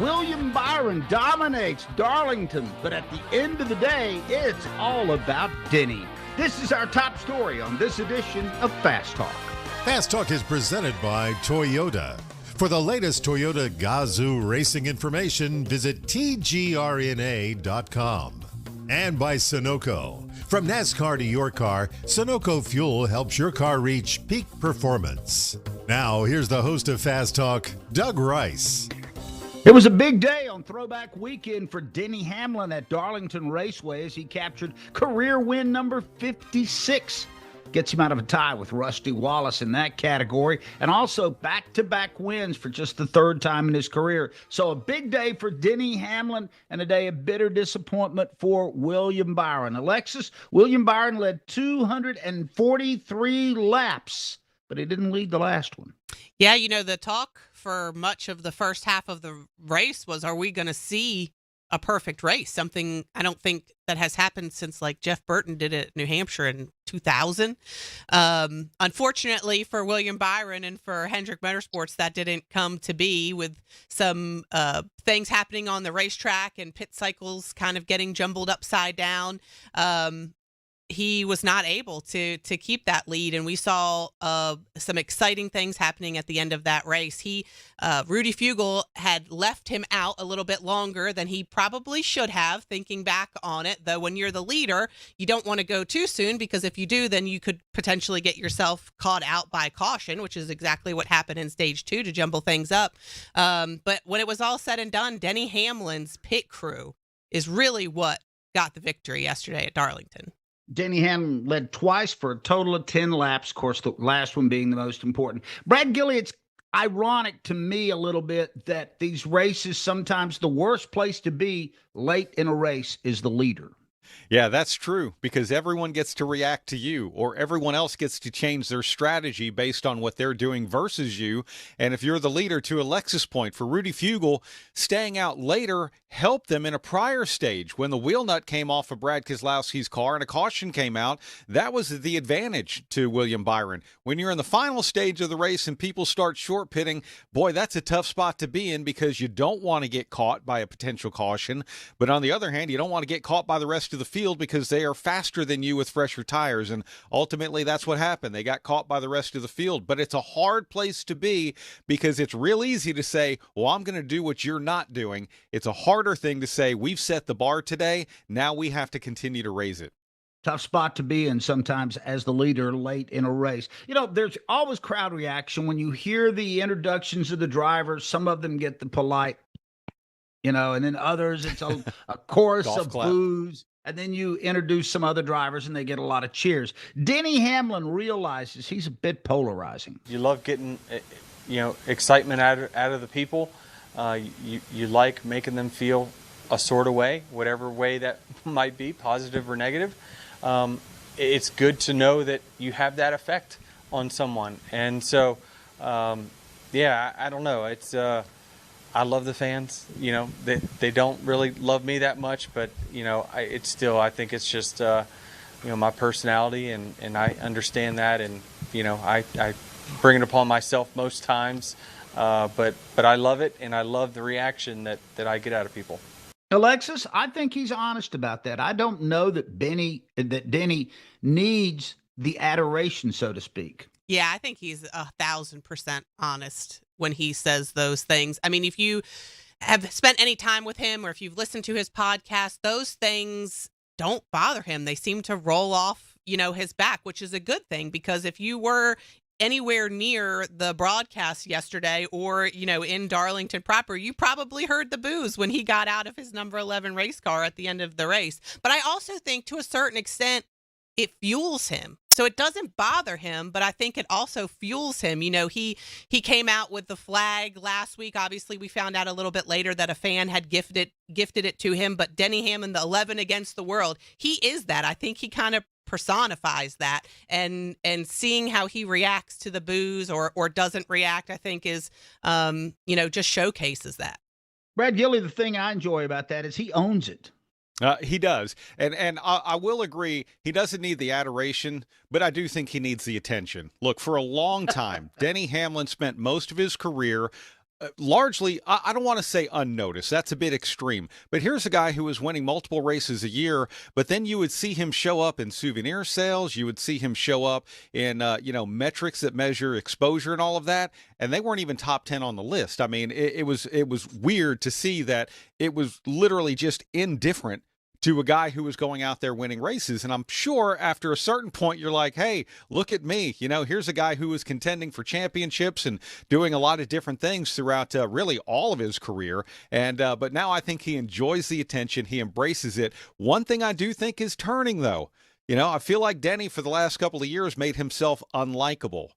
William Byron dominates Darlington, but at the end of the day, it's all about Denny. This is our top story on this edition of Fast Talk. Fast Talk is presented by Toyota. For the latest Toyota Gazoo racing information, visit tgrna.com. And by Sunoco. From NASCAR to your car, Sunoco Fuel helps your car reach peak performance. Now, here's the host of Fast Talk, Doug Rice. It was a big day on Throwback Weekend for Denny Hamlin at Darlington Raceway as he captured career win number 56. Gets him out of a tie with Rusty Wallace in that category, and also back-to-back wins for just the third time in his career. So a big day for Denny Hamlin and a day of bitter disappointment for William Byron. Alexis, William Byron led 243 laps, but he didn't lead the last one. Yeah, the talk for much of the first half of the race was, are we going to see a perfect race? Something I don't think that has happened since like Jeff Burton did it at New Hampshire in 2000. Unfortunately for William Byron and for Hendrick Motorsports, that didn't come to be, with some things happening on the racetrack and pit cycles kind of getting jumbled upside down. He was not able to keep that lead, and we saw some exciting things happening at the end of that race. Rudy Fugle had left him out a little bit longer than he probably should have, thinking back on it, though when you're the leader, you don't want to go too soon, because if you do, then you could potentially get yourself caught out by caution, which is exactly what happened in stage 2 to jumble things up. But when it was all said and done, Denny Hamlin's pit crew is really what got the victory yesterday at Darlington. Denny Hamlin led twice for a total of 10 laps, of course, the last one being the most important. Brad Gilly, it's ironic to me a little bit that these races, sometimes the worst place to be late in a race is the leader. Yeah, that's true, because everyone gets to react to you, or everyone else gets to change their strategy based on what they're doing versus you. And if you're the leader, to Alexis' point, for Rudy Fugle, staying out later helped them in a prior stage. When the wheel nut came off of Brad Keselowski's car and a caution came out, that was the advantage to William Byron. When you're in the final stage of the race and people start short pitting, boy, that's a tough spot to be in, because you don't want to get caught by a potential caution. But on the other hand, you don't want to get caught by the rest of the field, because they are faster than you with fresher tires. And ultimately, that's what happened. They got caught by the rest of the field. But it's a hard place to be, because it's real easy to say, well, I'm going to do what you're not doing. It's a harder thing to say, we've set the bar today, now we have to continue to raise it. Tough spot to be in sometimes as the leader late in a race. There's always crowd reaction when you hear the introductions of the drivers. Some of them get the polite, and then others, it's a chorus of boos. And then you introduce some other drivers and they get a lot of cheers. Denny Hamlin realizes he's a bit polarizing. You love getting, excitement out of the people. You like making them feel a sort of way, whatever way that might be, positive or negative. It's good to know that you have that effect on someone. And so, I don't know. It's I love the fans. They don't really love me that much, but I think it's just my personality, and I understand that, and I bring it upon myself most times, but I love it, and I love the reaction that I get out of people. Alexis, I think he's honest about that. I don't know that Denny needs the adoration, so to speak. Yeah, I think he's 1,000% honest when he says those things. I mean, if you have spent any time with him, or if you've listened to his podcast, those things don't bother him. They seem to roll off, his back, which is a good thing, because if you were anywhere near the broadcast yesterday, or, in Darlington proper, you probably heard the boos when he got out of his number 11 race car at the end of the race. But I also think, to a certain extent, it fuels him. So it doesn't bother him, but I think it also fuels him. He came out with the flag last week. Obviously, we found out a little bit later that a fan had gifted it to him. But Denny Hamlin, the 11 against the world, he is that. I think he kind of personifies that. And seeing how he reacts to the boos or doesn't react, I think is, just showcases that. Brad Gilly, the thing I enjoy about that is he owns it. He does. And I will agree, he doesn't need the adoration, but I do think he needs the attention. Look, for a long time, Denny Hamlin spent most of his career largely, I don't want to say unnoticed. That's a bit extreme. But here's a guy who was winning multiple races a year, but then you would see him show up in souvenir sales. You would see him show up in, metrics that measure exposure and all of that. And they weren't even top 10 on the list. I mean, it was weird to see that it was literally just indifferent to a guy who was going out there winning races. And I'm sure after a certain point, you're like, hey, look at me. Here's a guy who was contending for championships and doing a lot of different things throughout really all of his career. And but now I think he enjoys the attention. He embraces it. One thing I do think is turning, though. I feel like Denny for the last couple of years made himself unlikable.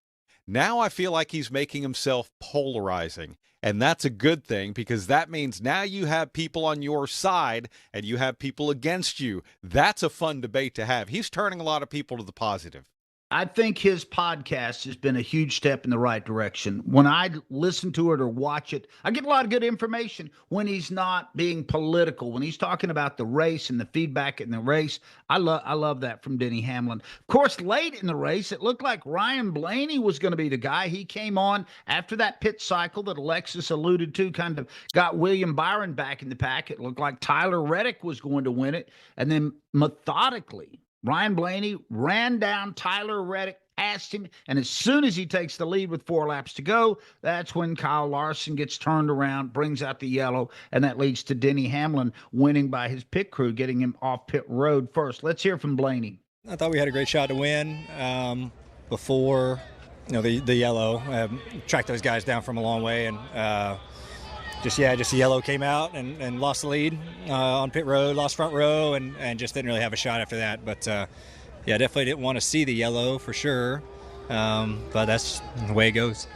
Now I feel like he's making himself polarizing. And that's a good thing, because that means now you have people on your side and you have people against you. That's a fun debate to have. He's turning a lot of people to the positive. I think his podcast has been a huge step in the right direction. When I listen to it or watch it, I get a lot of good information when he's not being political, when he's talking about the race and the feedback in the race. I love that from Denny Hamlin. Of course, late in the race, it looked like Ryan Blaney was going to be the guy. He came on after that pit cycle that Alexis alluded to, kind of got William Byron back in the pack. It looked like Tyler Reddick was going to win it. And then methodically, Ryan Blaney ran down Tyler Reddick, asked him, and as soon as he takes the lead with 4 laps to go, that's when Kyle Larson gets turned around, brings out the yellow, and that leads to Denny Hamlin winning by his pit crew, getting him off pit road first. Let's hear from Blaney. I thought we had a great shot to win before the yellow. Tracked those guys down from a long way, and just the yellow came out and lost the lead on pit road, lost front row, and just didn't really have a shot after that. But definitely didn't want to see the yellow for sure. But that's the way it goes.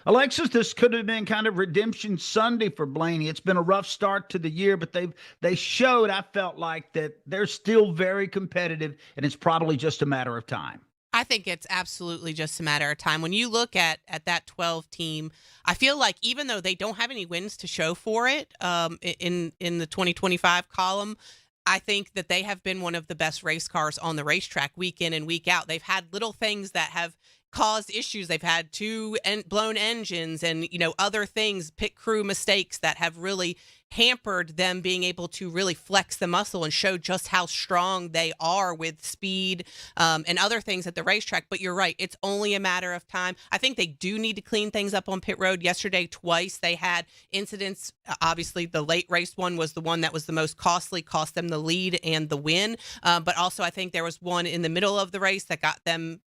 Alexis, this could have been kind of redemption Sunday for Blaney. It's been a rough start to the year, but they showed, I felt like, that they're still very competitive, and it's probably just a matter of time. I think it's absolutely just a matter of time. When you look at that 12 team, I feel like even though they don't have any wins to show for it in the 2025 column, I think that they have been one of the best race cars on the racetrack week in and week out. They've had little things that have caused issues. They've had 2 blown engines and, other things, pit crew mistakes that have really hampered them being able to really flex the muscle and show just how strong they are with speed and other things at the racetrack. But you're right, it's only a matter of time. I think they do need to clean things up on pit road. Yesterday, twice they had incidents. Obviously, the late race one was the one that was the most costly, cost them the lead and the win. But also, I think there was one in the middle of the race that got them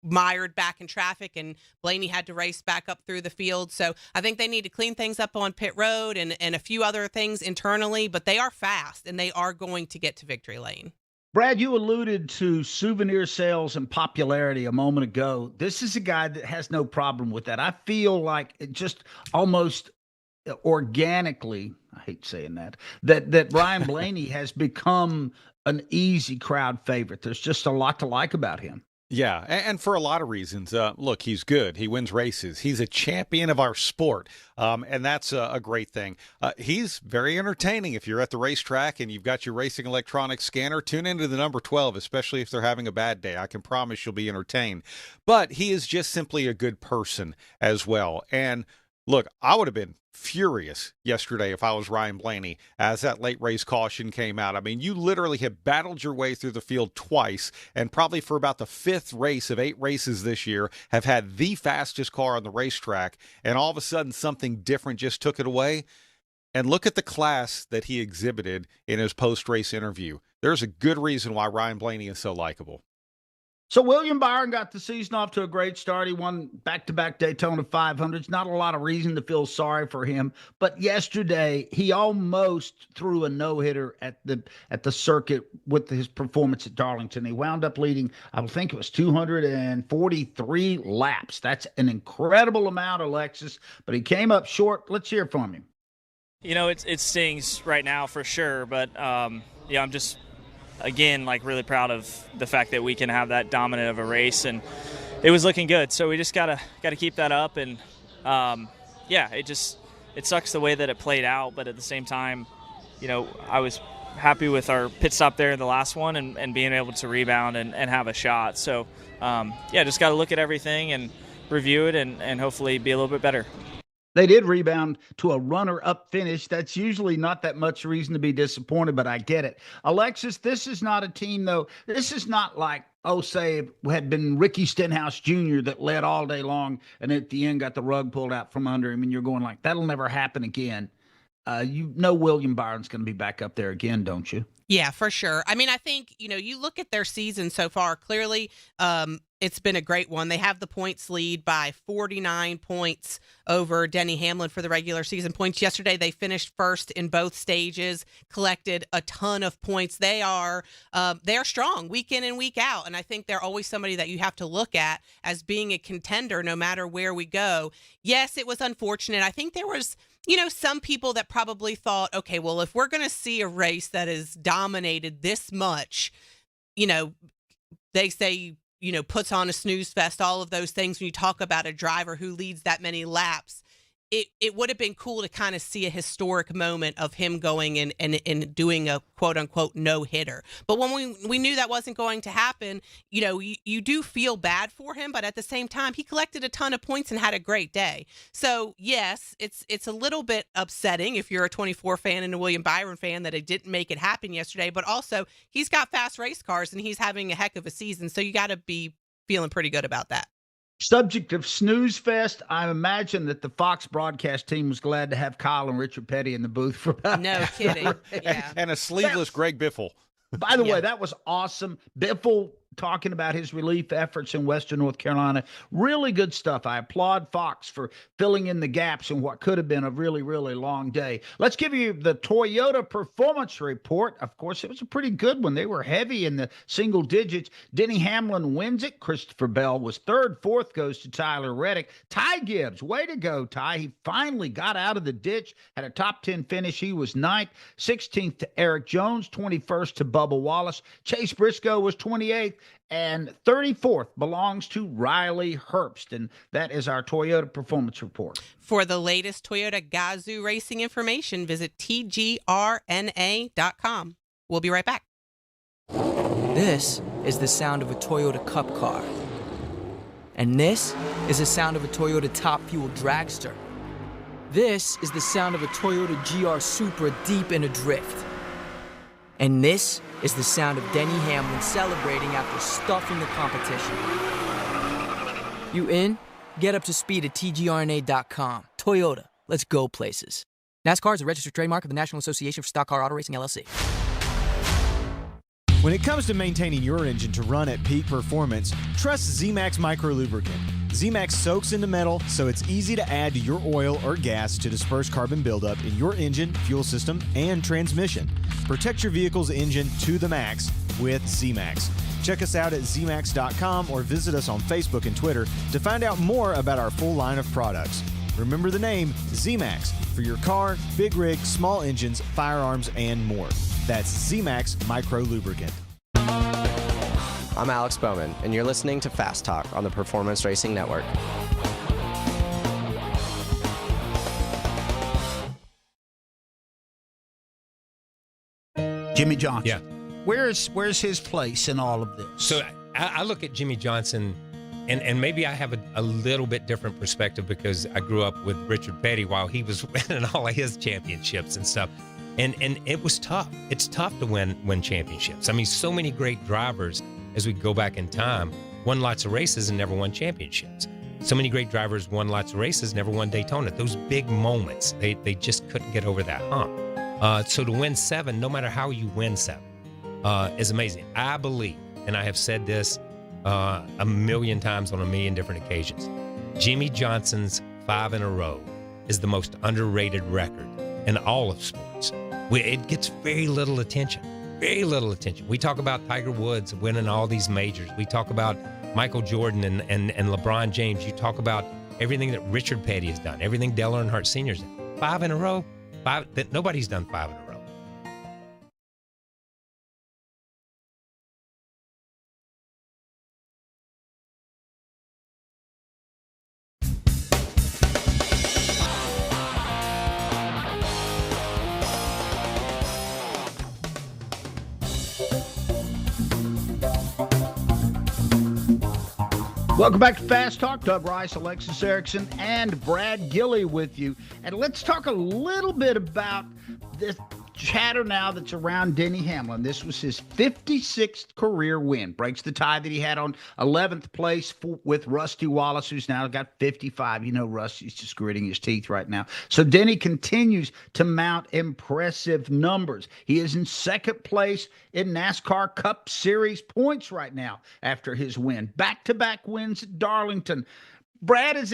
mired back in traffic, and Blaney had to race back up through the field. So I think they need to clean things up on pit road and a few other things internally, but they are fast and they are going to get to victory lane. Brad, you alluded to souvenir sales and popularity a moment ago. This is a guy that has no problem with that. I feel like it just almost organically, I hate saying that Ryan Blaney has become an easy crowd favorite. There's just a lot to like about him. Yeah, and for a lot of reasons. Look, he's good. He wins races. He's a champion of our sport, and that's a great thing. He's very entertaining. If you're at the racetrack and you've got your racing electronic scanner, tune into the number 12, especially if they're having a bad day. I can promise you'll be entertained. But he is just simply a good person as well. And look, I would have been furious yesterday if I was Ryan Blaney as that late race caution came out. I mean, you literally have battled your way through the field twice, and probably for about the 5th race of 8 races this year have had the fastest car on the racetrack, and all of a sudden something different just took it away. And look at the class that he exhibited in his post-race interview. There's a good reason why Ryan Blaney is so likable. So William Byron got the season off to a great start. He won back-to-back Daytona 500s. Not a lot of reason to feel sorry for him. But yesterday, he almost threw a no-hitter at the circuit with his performance at Darlington. He wound up leading, I think it was 243 laps. That's an incredible amount, Alexis. But he came up short. Let's hear from him. It stings right now for sure. But, I'm just – again, really proud of the fact that we can have that dominant of a race, and it was looking good. So we just gotta keep that up, and it sucks the way that it played out, but at the same time, I was happy with our pit stop there in the last one and being able to rebound and have a shot. So just got to look at everything and review it and hopefully be a little bit better. They did rebound to a runner-up finish. That's usually not that much reason to be disappointed, but I get it. Alexis, this is not a team, though. This is not like, say, it had been Ricky Stenhouse Jr. that led all day long and at the end got the rug pulled out from under him, and you're going like, that'll never happen again. You know William Byron's going to be back up there again, don't you? Yeah, for sure. I mean, I think, you look at their season so far, clearly it's been a great one. They have the points lead by 49 points over Denny Hamlin for the regular season points. Yesterday, they finished first in both stages, collected a ton of points. They're strong week in and week out, and I think they're always somebody that you have to look at as being a contender no matter where we go. Yes, it was unfortunate. I think there was some people that probably thought, okay, well, if we're going to see a race that is dominated this much, they say, puts on a snooze fest, all of those things. When you talk about a driver who leads that many laps, it would have been cool to kind of see a historic moment of him going and doing a quote unquote no hitter. But when we knew that wasn't going to happen, you do feel bad for him, but at the same time, he collected a ton of points and had a great day. So yes, it's a little bit upsetting if you're a 24 fan and a William Byron fan that it didn't make it happen yesterday, but also he's got fast race cars and he's having a heck of a season. So you got to be feeling pretty good about that. Subject of snooze fest, I imagine that the Fox broadcast team was glad to have Kyle and Richard Petty in the booth for about no kidding. Yeah. And a sleeveless Greg Biffle. By the way, that was awesome. Biffle talking about his relief efforts in Western North Carolina. Really good stuff. I applaud Fox for filling in the gaps in what could have been a really, really long day. Let's give you the Toyota Performance Report. Of course, it was a pretty good one. They were heavy in the single digits. Denny Hamlin wins it. Christopher Bell was third. Fourth goes to Tyler Reddick. Ty Gibbs, way to go, Ty. He finally got out of the ditch, had a top 10 finish. He was ninth. 16th to Eric Jones. 21st to Bubba Wallace. Chase Briscoe was 28th. And 34th belongs to Riley Herbst. And that is our Toyota Performance Report. For the latest Toyota Gazoo racing information, visit tgrna.com. We'll be right back. This is the sound of a Toyota Cup car. And this is the sound of a Toyota Top Fuel dragster. This is the sound of a Toyota GR Supra deep in a drift. And this is the sound of Denny Hamlin celebrating after stuffing the competition. You in? Get up to speed at tgrna.com. Toyota, let's go places. NASCAR is a registered trademark of the National Association for Stock Car Auto Racing, LLC. When it comes to maintaining your engine to run at peak performance, trust Z-Max Micro Lubricant. Z-Max soaks into metal, so it's easy to add to your oil or gas to disperse carbon buildup in your engine, fuel system, and transmission. Protect your vehicle's engine to the max with Z-Max. Check us out at zmax.com or visit us on Facebook and Twitter to find out more about our full line of products. Remember the name Z-Max for your car, big rig, small engines, firearms, and more. That's Z-Max Micro Lubricant. I'm Alex Bowman, and you're listening to Fast Talk on the Performance Racing Network. Jimmy Johnson. Yeah. Where's his place in all of this? So I look at Jimmy Johnson, and maybe I have a little bit different perspective because I grew up with Richard Petty while he was winning all of his championships and stuff. And it was tough. It's tough to win championships. I mean, so many great drivers, as we go back in time, won lots of races and never won championships. So many great drivers won lots of races, never won Daytona. Those big moments, they just couldn't get over that hump. So to win 7, no matter how you win 7, is amazing. I believe, and I have said this a million times on a million different occasions, Jimmy Johnson's 5 in a row is the most underrated record in all of sports. It gets very little attention. Very little attention. We talk about Tiger Woods winning all these majors. We talk about Michael Jordan and LeBron James. You talk about everything that Richard Petty has done, everything Dale Earnhardt Sr.'s done. 5 in a row. Nobody's done 5 in a row. Welcome back to Fast Talk. Doug Rice, Alexis Erickson, and Brad Gilley with you. And let's talk a little bit about this chatter now that's around Denny Hamlin. This was his 56th career win. Breaks the tie that he had on 11th place with Rusty Wallace, who's now got 55. You know, Rusty's just gritting his teeth right now. So Denny continues to mount impressive numbers. He is in second place in NASCAR Cup Series points right now after his win. Back-to-back wins at Darlington. Brad,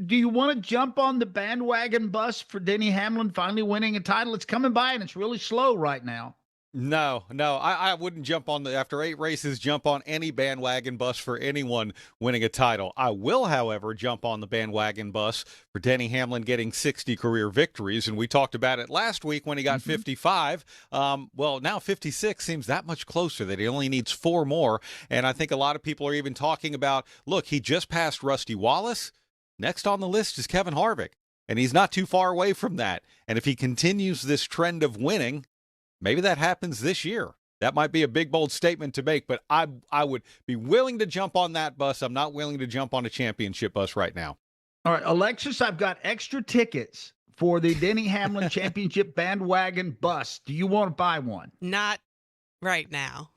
do you want to jump on the bandwagon bus for Denny Hamlin finally winning a title? It's coming by and it's really slow right now. No, I wouldn't jump on after 8 races, jump on any bandwagon bus for anyone winning a title. I will, however, jump on the bandwagon bus for Denny Hamlin getting 60 career victories. And we talked about it last week when he got 55. Well, now 56 seems that much closer, that he only needs 4 more. And I think a lot of people are even talking about, look, he just passed Rusty Wallace. Next on the list is Kevin Harvick. And he's not too far away from that. And if he continues this trend of winning, maybe that happens this year. That might be a big, bold statement to make, but I would be willing to jump on that bus. I'm not willing to jump on a championship bus right now. All right, Alexis, I've got extra tickets for the Denny Hamlin Championship bandwagon bus. Do you want to buy one? Not right now.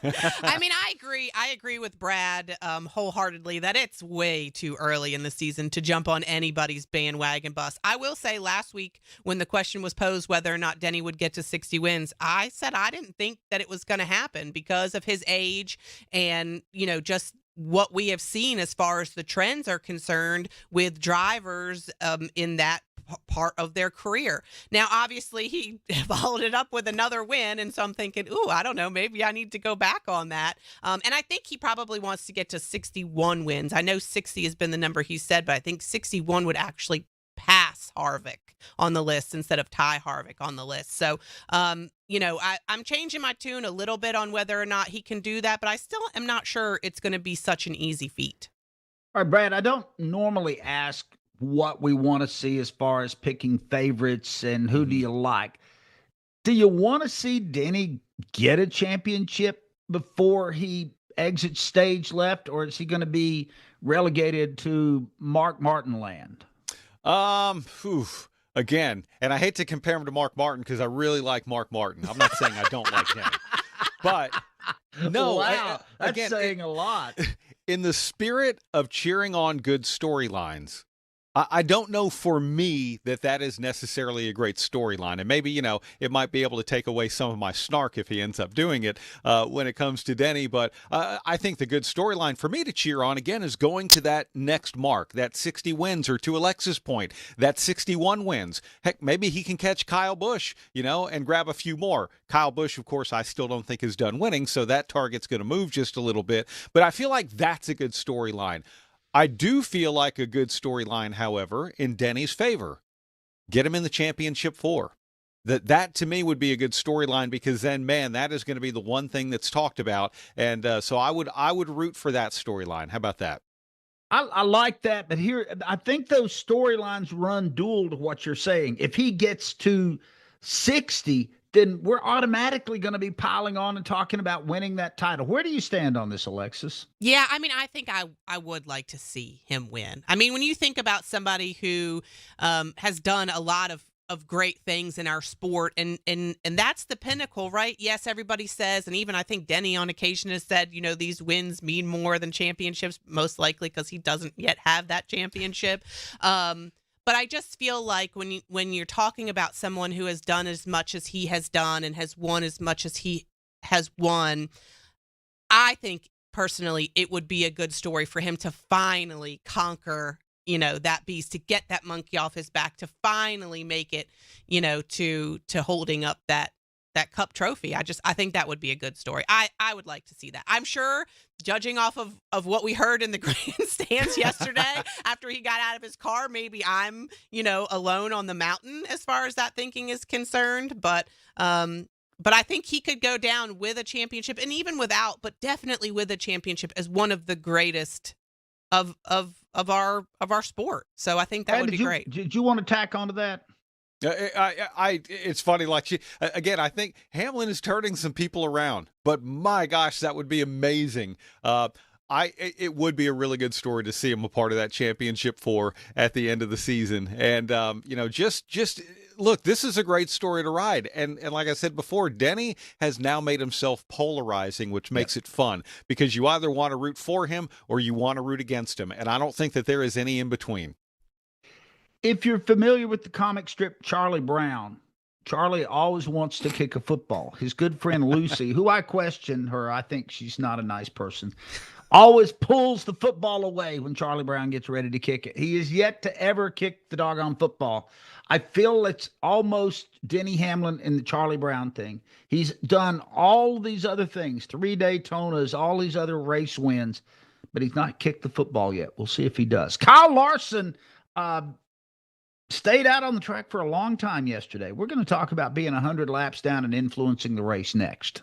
I mean, I agree with Brad wholeheartedly that it's way too early in the season to jump on anybody's bandwagon bus. I will say last week when the question was posed whether or not Denny would get to 60 wins, I said I didn't think that it was going to happen because of his age and, you know, just what we have seen as far as the trends are concerned with drivers in that part of their career. Now, obviously, he followed it up with another win, and so I'm thinking, ooh, I don't know, maybe I need to go back on that. And I think he probably wants to get to 61 wins. I know 60 has been the number he said, but I think 61 would actually pass Harvick on the list instead of tie Harvick on the list. So, you know, I'm changing my tune a little bit on whether or not he can do that, but I still am not sure it's going to be such an easy feat. All right, Brad, I don't normally ask what we want to see as far as picking favorites and who do you like. Do you want to see Denny get a championship before he exits stage left, or is he going to be relegated to Mark Martin land? Again, and I hate to compare him to Mark Martin because I really like Mark Martin. I'm not saying I don't like him, but no, wow, that's again, saying a lot. In the spirit of cheering on good storylines, I don't know for me that is necessarily a great storyline. And maybe, you know, it might be able to take away some of my snark if he ends up doing it when it comes to Denny. But I think the good storyline for me to cheer on, again, is going to that next mark, that 60 wins, or to Alexis' point, that 61 wins. Heck, maybe he can catch Kyle Busch, you know, and grab a few more. Kyle Busch, of course, I still don't think is done winning, so that target's going to move just a little bit. But I feel like that's a good storyline. I do feel like a good storyline, however, in Denny's favor. Get him in the championship 4. That to me would be a good storyline because then, man, that is going to be the one thing that's talked about. And so I would root for that storyline. How about that? I like that, but here I think those storylines run dual to what you're saying. If he gets to 60, then we're automatically going to be piling on and talking about winning that title. Where do you stand on this, Alexis? Yeah, I mean, I think I would like to see him win. I mean, when you think about somebody who has done a lot of great things in our sport, and that's the pinnacle, right? Yes, everybody says, and even I think Denny on occasion has said, you know, these wins mean more than championships, most likely because he doesn't yet have that championship. But I just feel like when you're talking about someone who has done as much as he has done and has won as much as he has won, I think personally it would be a good story for him to finally conquer, you know, that beast, to get that monkey off his back, to finally make it, you know, to holding up that cup trophy. I think that would be a good story. I would like to see that. I'm sure, judging off of what we heard in the grandstands yesterday after he got out of his car, maybe I'm, you know, alone on the mountain as far as that thinking is concerned. But I think he could go down with a championship, and even without, but definitely with a championship, as one of the greatest of our sport. So I think that would be great. Did you want to tack onto that? It's funny, like again, I think Hamlin is turning some people around, but my gosh, that would be amazing. It would be a really good story to see him a part of that championship four at the end of the season. And, just look, this is a great story to ride. And like I said before, Denny has now made himself polarizing, which makes it fun because you either want to root for him or you want to root against him. And I don't think that there is any in between. If you're familiar with the comic strip Charlie Brown, Charlie always wants to kick a football. His good friend Lucy, who I question her, I think she's not a nice person, always pulls the football away when Charlie Brown gets ready to kick it. He is yet to ever kick the doggone football. I feel it's almost Denny Hamlin in the Charlie Brown thing. He's done all these other things, 3 Daytonas, all these other race wins, but he's not kicked the football yet. We'll see if he does. Kyle Larson stayed out on the track for a long time yesterday. We're going to talk about being 100 laps down and influencing the race next.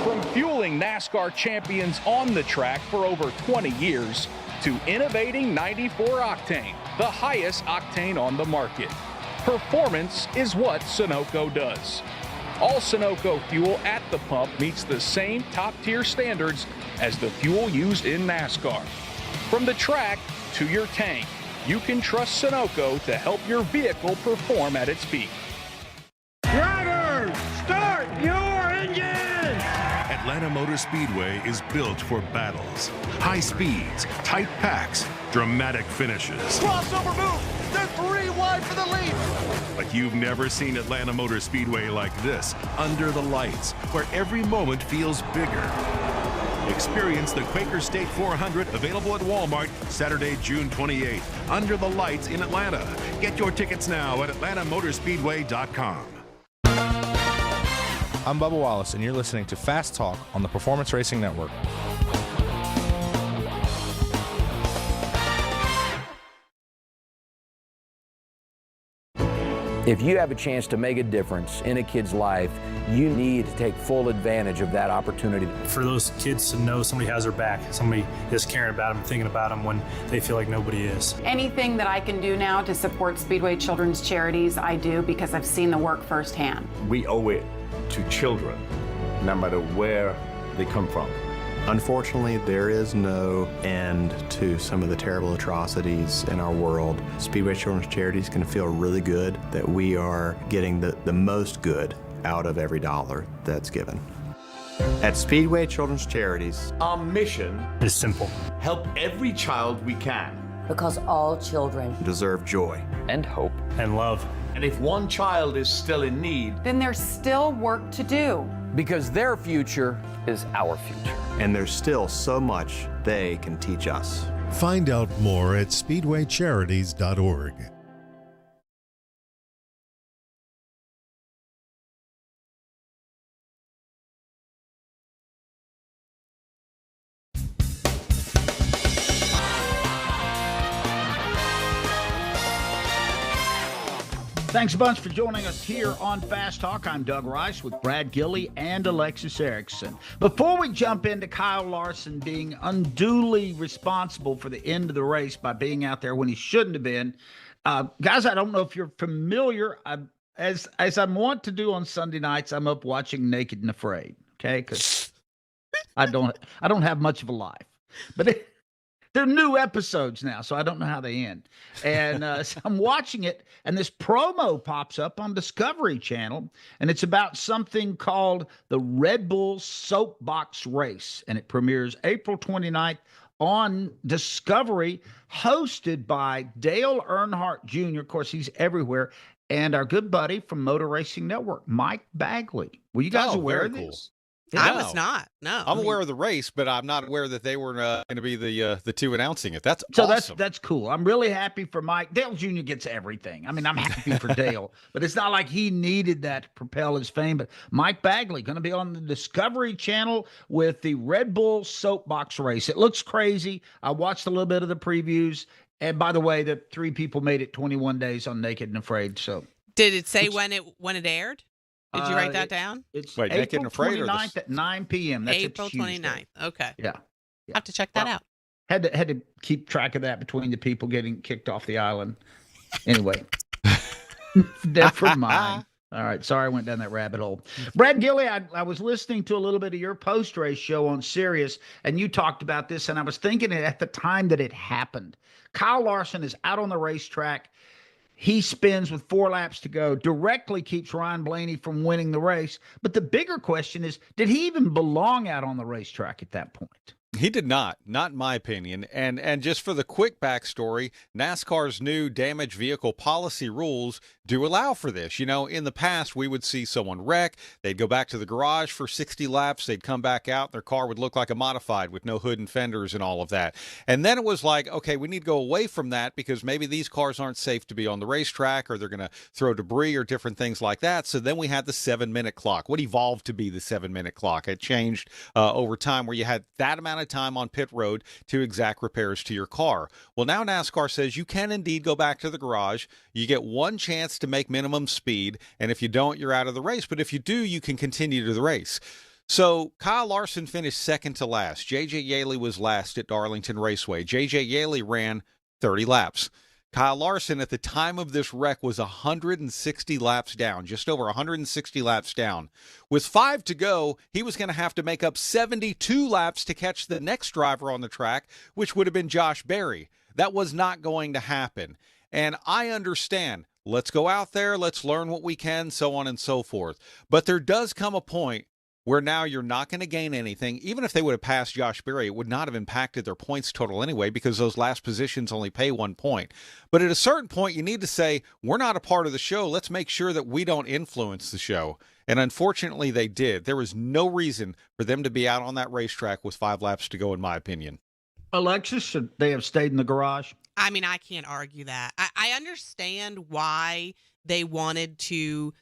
From fueling NASCAR champions on the track for over 20 years to innovating 94 octane, the highest octane on the market. Performance is what Sunoco does. All Sunoco fuel at the pump meets the same top-tier standards as the fuel used in NASCAR. From the track to your tank, you can trust Sunoco to help your vehicle perform at its peak. Drivers, start your engine! Atlanta Motor Speedway is built for battles. High speeds, tight packs, dramatic finishes. Crossover move! They're 3 wide for the lead! But you've never seen Atlanta Motor Speedway like this, under the lights, where every moment feels bigger. Experience the Quaker State 400, available at Walmart Saturday, June 28th. Under the lights in Atlanta. Get your tickets now at atlantamotorspeedway.com. I'm Bubba Wallace, and you're listening to Fast Talk on the Performance Racing Network. If you have a chance to make a difference in a kid's life, you need to take full advantage of that opportunity. For those kids to know somebody has their back, somebody is caring about them, thinking about them when they feel like nobody is. Anything that I can do now to support Speedway Children's Charities, I do because I've seen the work firsthand. We owe it to children, no matter where they come from. Unfortunately, there is no end to some of the terrible atrocities in our world. Speedway Children's Charities can feel really good that we are getting the most good out of every dollar that's given. At Speedway Children's Charities, our mission is simple. Help every child we can. Because all children deserve joy and hope and love. And if one child is still in need, then there's still work to do. Because their future is our future. And there's still so much they can teach us. Find out more at speedwaycharities.org. Thanks a bunch for joining us here on Fast Talk. I'm Doug Rice with Brad Gilley and Alexis Erickson. Before we jump into Kyle Larson being unduly responsible for the end of the race by being out there when he shouldn't have been, guys, I don't know if you're familiar. As I want to do on Sunday nights, I'm up watching Naked and Afraid. Okay, because I don't have much of a life, but they're new episodes now, so I don't know how they end. And so I'm watching it, and this promo pops up on Discovery Channel, and it's about something called the Red Bull Soapbox Race, and it premieres April 29th on Discovery, hosted by Dale Earnhardt Jr. Of course, he's everywhere, and our good buddy from Motor Racing Network, Mike Bagley. Were you guys aware of this? I was not. No, I'm aware of the race, but I'm not aware that they were going to be the two announcing it. That's awesome. That's cool. I'm really happy for Mike. Dale Jr. gets everything. I mean, I'm happy for Dale, but it's not like he needed that to propel his fame. But Mike Bagley going to be on the Discovery Channel with the Red Bull Soapbox Race. It looks crazy. I watched a little bit of the previews, and by the way, the 3 people made it 21 days on Naked and Afraid. So did it say when it aired? Did you write that down? It's April 29th at 9 p.m. That's April 29th. Okay. Yeah. I'll have to check that out. Had to keep track of that between the people getting kicked off the island. Anyway, never mind. All right. Sorry I went down that rabbit hole. Brad Gilley, I was listening to a little bit of your post-race show on Sirius, and you talked about this, and I was thinking it at the time that it happened. Kyle Larson is out on the racetrack. He spins with 4 laps to go, directly keeps Ryan Blaney from winning the race. But the bigger question is, did he even belong out on the racetrack at that point? He did not in my opinion. And just for the quick backstory, NASCAR's new damaged vehicle policy rules do allow for this. You know, in the past, we would see someone wreck. They'd go back to the garage for 60 laps. They'd come back out. Their car would look like a modified with no hood and fenders and all of that. And then it was like, okay, we need to go away from that because maybe these cars aren't safe to be on the racetrack, or they're going to throw debris or different things like that. So then we had the 7-minute clock. What evolved to be the 7-minute clock? It changed over time, where you had that amount of time on pit road to exact repairs to your car. Well, now NASCAR says you can indeed go back to the garage. You get one chance to make minimum speed, and if you don't, you're out of the race. But if you do, you can continue to the race. So Kyle Larson finished second to last. J.J. Yaley was last at Darlington Raceway. J.J. Yaley ran 30 laps. Kyle Larson at the time of this wreck was 160 laps down, just over 160 laps down. With 5 to go, he was going to have to make up 72 laps to catch the next driver on the track, which would have been Josh Berry. That was not going to happen. And I understand, let's go out there, let's learn what we can, so on and so forth. But there does come a point where now you're not going to gain anything. Even if they would have passed Josh Berry, it would not have impacted their points total anyway, because those last positions only pay 1 point. But at a certain point, you need to say, we're not a part of the show. Let's make sure that we don't influence the show. And unfortunately, they did. There was no reason for them to be out on that racetrack with 5 laps to go, in my opinion. Alexis, should they have stayed in the garage? I mean, I can't argue that. I understand why they wanted to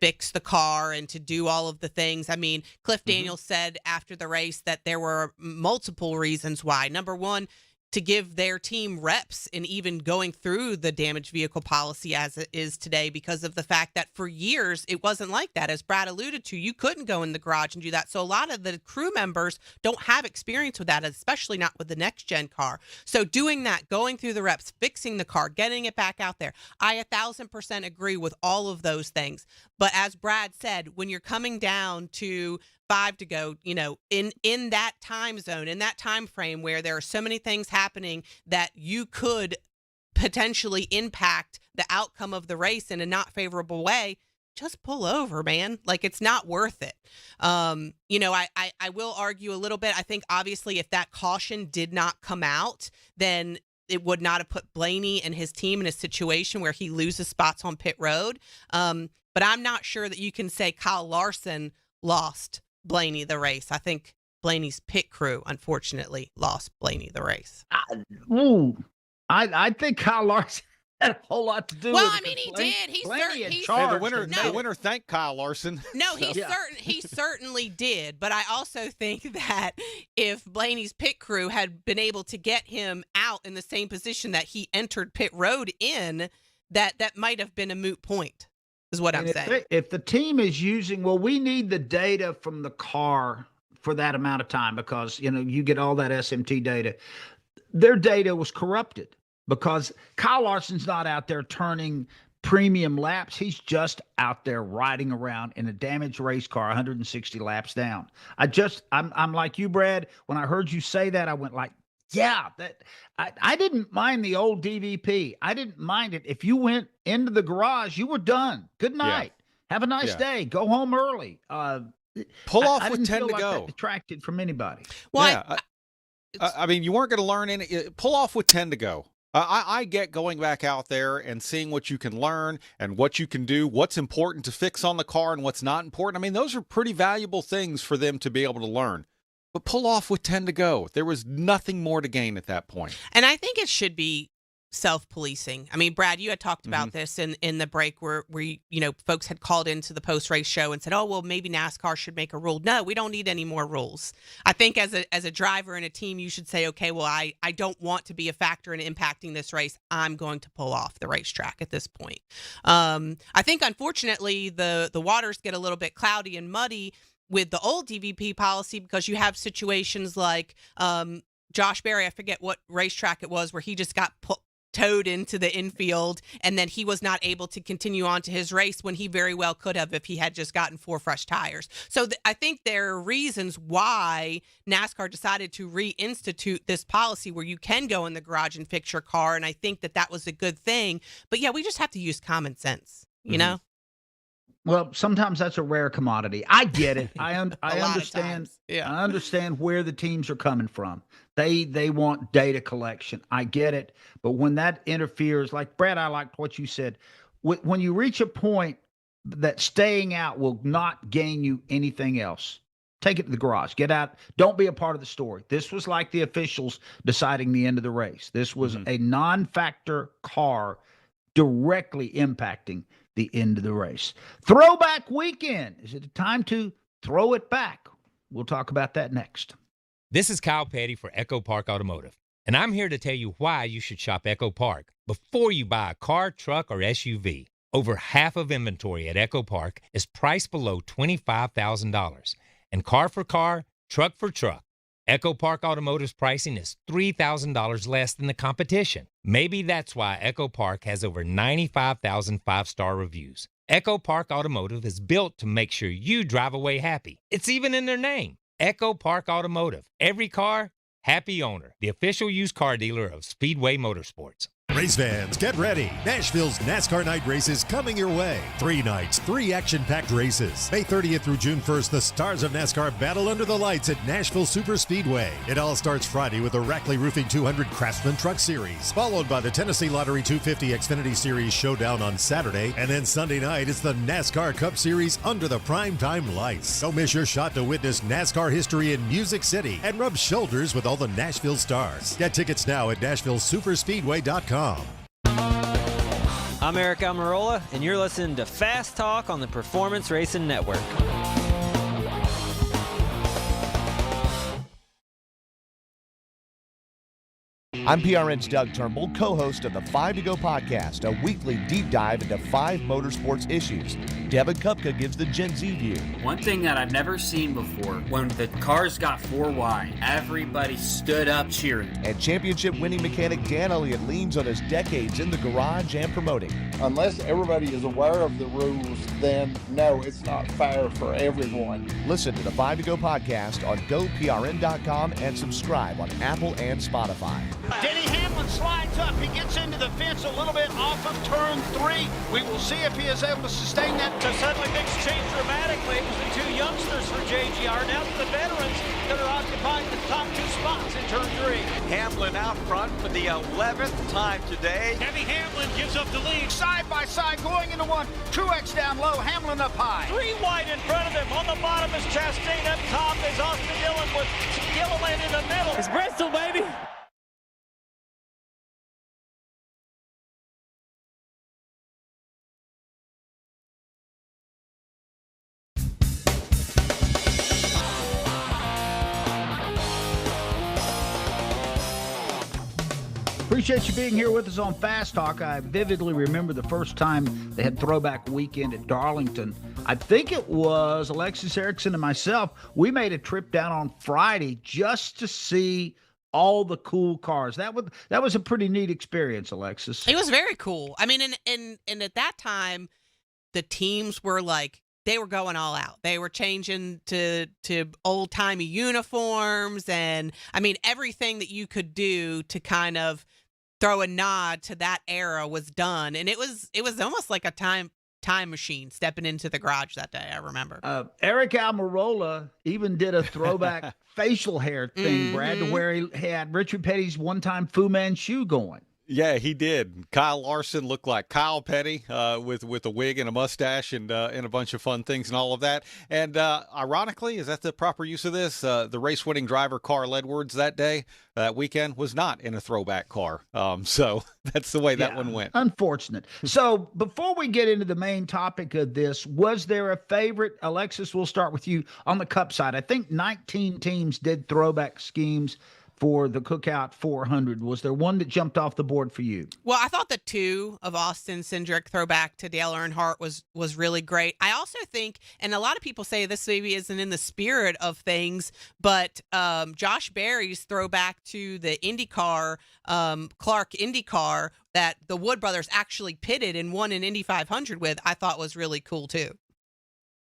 fix the car and to do all of the things. I mean, Cliff Daniels said after the race that there were multiple reasons why. Number one, to give their team reps in even going through the damaged vehicle policy as it is today, because of the fact that for years it wasn't like that. As Brad alluded to, you couldn't go in the garage and do that. So a lot of the crew members don't have experience with that, especially not with the next gen car. So doing that, going through the reps, fixing the car, getting it back out there, I 1,000% agree with all of those things. But as Brad said, when you're coming down to 5 to go, you know, in that time zone, in that time frame where there are so many things happening that you could potentially impact the outcome of the race in a not favorable way, just pull over, man. Like, it's not worth it. You know, I will argue a little bit. I think obviously if that caution did not come out, then it would not have put Blaney and his team in a situation where he loses spots on pit road. But I'm not sure that you can say Kyle Larson lost Blaney the race. I think Blaney's pit crew, unfortunately, lost Blaney the race. I think Kyle Larson had a whole lot to do with it. Well, I mean, he did. He's The winner thanked Kyle Larson. No, he certainly did. But I also think that if Blaney's pit crew had been able to get him out in the same position that he entered pit road in, that might have been a moot point. Is what I'm saying. If the team is using, we need the data from the car for that amount of time, because, you know, you get all that SMT data. Their data was corrupted because Kyle Larson's not out there turning premium laps. He's just out there riding around in a damaged race car, 160 laps down. I'm like you, Brad. When I heard you say that, I went like, yeah, I didn't mind the old DVP. I didn't mind it. If you went into the garage, you were done. Good night. Yeah. Have a nice day. Go home early. Pull off with 10 to go. That detracted from anybody. Well, yeah. I mean, you weren't going to learn any. Pull off with 10 to go. I get going back out there and seeing what you can learn and what you can do, what's important to fix on the car and what's not important. I mean, those are pretty valuable things for them to be able to learn. But pull off with 10 to go. There was nothing more to gain at that point. And I think it should be self-policing. I mean, Brad, you had talked about this in the break where you know, folks had called into the post-race show and said, oh, well, maybe NASCAR should make a rule. No, we don't need any more rules. I think as a driver and a team, you should say, okay, well, I don't want to be a factor in impacting this race. I'm going to pull off the racetrack at this point. I think, unfortunately, the waters get a little bit cloudy and muddy with the old DVP policy, because you have situations like Josh Berry, I forget what racetrack it was, where he just got towed into the infield, and then he was not able to continue on to his race when he very well could have if he had just gotten 4 fresh tires. So I think there are reasons why NASCAR decided to reinstitute this policy where you can go in the garage and fix your car, and I think that was a good thing. But yeah, we just have to use common sense, you know? Well, sometimes that's a rare commodity. I get it. I understand. Yeah. I understand where the teams are coming from. They want data collection. I get it. But when that interferes, like Brad, I liked what you said. When you reach a point that staying out will not gain you anything else, take it to the garage. Get out. Don't be a part of the story. This was like the officials deciding the end of the race. This was a non-factor car directly impacting the end of the race. Throwback weekend. Is it time to throw it back? We'll talk about that next. This is Kyle Petty for Echo Park Automotive, and I'm here to tell you why you should shop Echo Park before you buy a car, truck, or SUV. Over half of inventory at Echo Park is priced below $25,000, and car for car, truck for truck. Echo Park Automotive's pricing is $3,000 less than the competition. Maybe that's why Echo Park has over 95,000 five-star reviews. Echo Park Automotive is built to make sure you drive away happy. It's even in their name, Echo Park Automotive. Every car, happy owner. The official used car dealer of Speedway Motorsports. Race fans, get ready. Nashville's NASCAR Night Race is coming your way. 3 nights, 3 action-packed races. May 30th through June 1st, the stars of NASCAR battle under the lights at Nashville Super Speedway. It all starts Friday with the Rackley Roofing 200 Craftsman Truck Series, followed by the Tennessee Lottery 250 Xfinity Series Showdown on Saturday. And then Sunday night, it's the NASCAR Cup Series under the primetime lights. Don't miss your shot to witness NASCAR history in Music City and rub shoulders with all the Nashville stars. Get tickets now at NashvilleSuperspeedway.com. I'm Eric Almirola, and you're listening to Fast Talk on the Performance Racing Network. I'm PRN's Doug Turnbull, co-host of the 5 to Go podcast, a weekly deep dive into 5 motorsports issues. Devin Kupka gives the Gen Z view. One thing that I've never seen before, when the cars got 4 wide, everybody stood up cheering. And championship-winning mechanic Dan Elliott leans on his decades in the garage and promoting. Unless everybody is aware of the rules, then no, it's not fair for everyone. Listen to the 5 to Go podcast on GoPRN.com and subscribe on Apple and Spotify. Denny Hamlin slides up. He gets into the fence a little bit off of turn 3. We will see if he is able to sustain that. So suddenly things change dramatically. It was the 2 youngsters for JGR. Now it's the veterans that are occupying the top 2 spots in turn 3. Hamlin out front for the 11th time today. Denny Hamlin gives up the lead. Side by side going into one. Truex down low. Hamlin up high. 3 wide in front of them. On the bottom is Chastain. Up top is Austin Dillon with Gilliland in the middle. It's Bristol, baby. Appreciate you being here with us on Fast Talk. I vividly remember the first time they had Throwback Weekend at Darlington. I think it was Alexis Erickson and myself. We made a trip down on Friday just to see all the cool cars. That was a pretty neat experience, Alexis. It was very cool. I mean, and at that time, the teams were like, they were going all out. They were changing to old-timey uniforms, and I mean, everything that you could do to kind of throw a nod to that era was done. And it was almost like a time machine stepping into the garage that day, I remember. Eric Almirola even did a throwback facial hair thing, Brad, to where he had Richard Petty's one-time Fu Manchu going. Yeah, he did. Kyle Larson looked like Kyle Petty with a wig and a mustache and a bunch of fun things and all of that. And ironically, is that the proper use of this? The race-winning driver Carl Edwards that weekend was not in a throwback car. So that's the way that one went. Unfortunate. So before we get into the main topic of this, was there a favorite? Alexis, we'll start with you on the Cup side. I think 19 teams did throwback schemes. for the Cookout 400. Was there one that jumped off the board for you? Well, I thought the 2 of Austin Cindric throwback to Dale Earnhardt was really great. I also think, and a lot of people say this maybe isn't in the spirit of things, but Josh Berry's throwback to the IndyCar, Clark IndyCar, that the Wood brothers actually pitted and won an Indy 500 with, I thought was really cool too.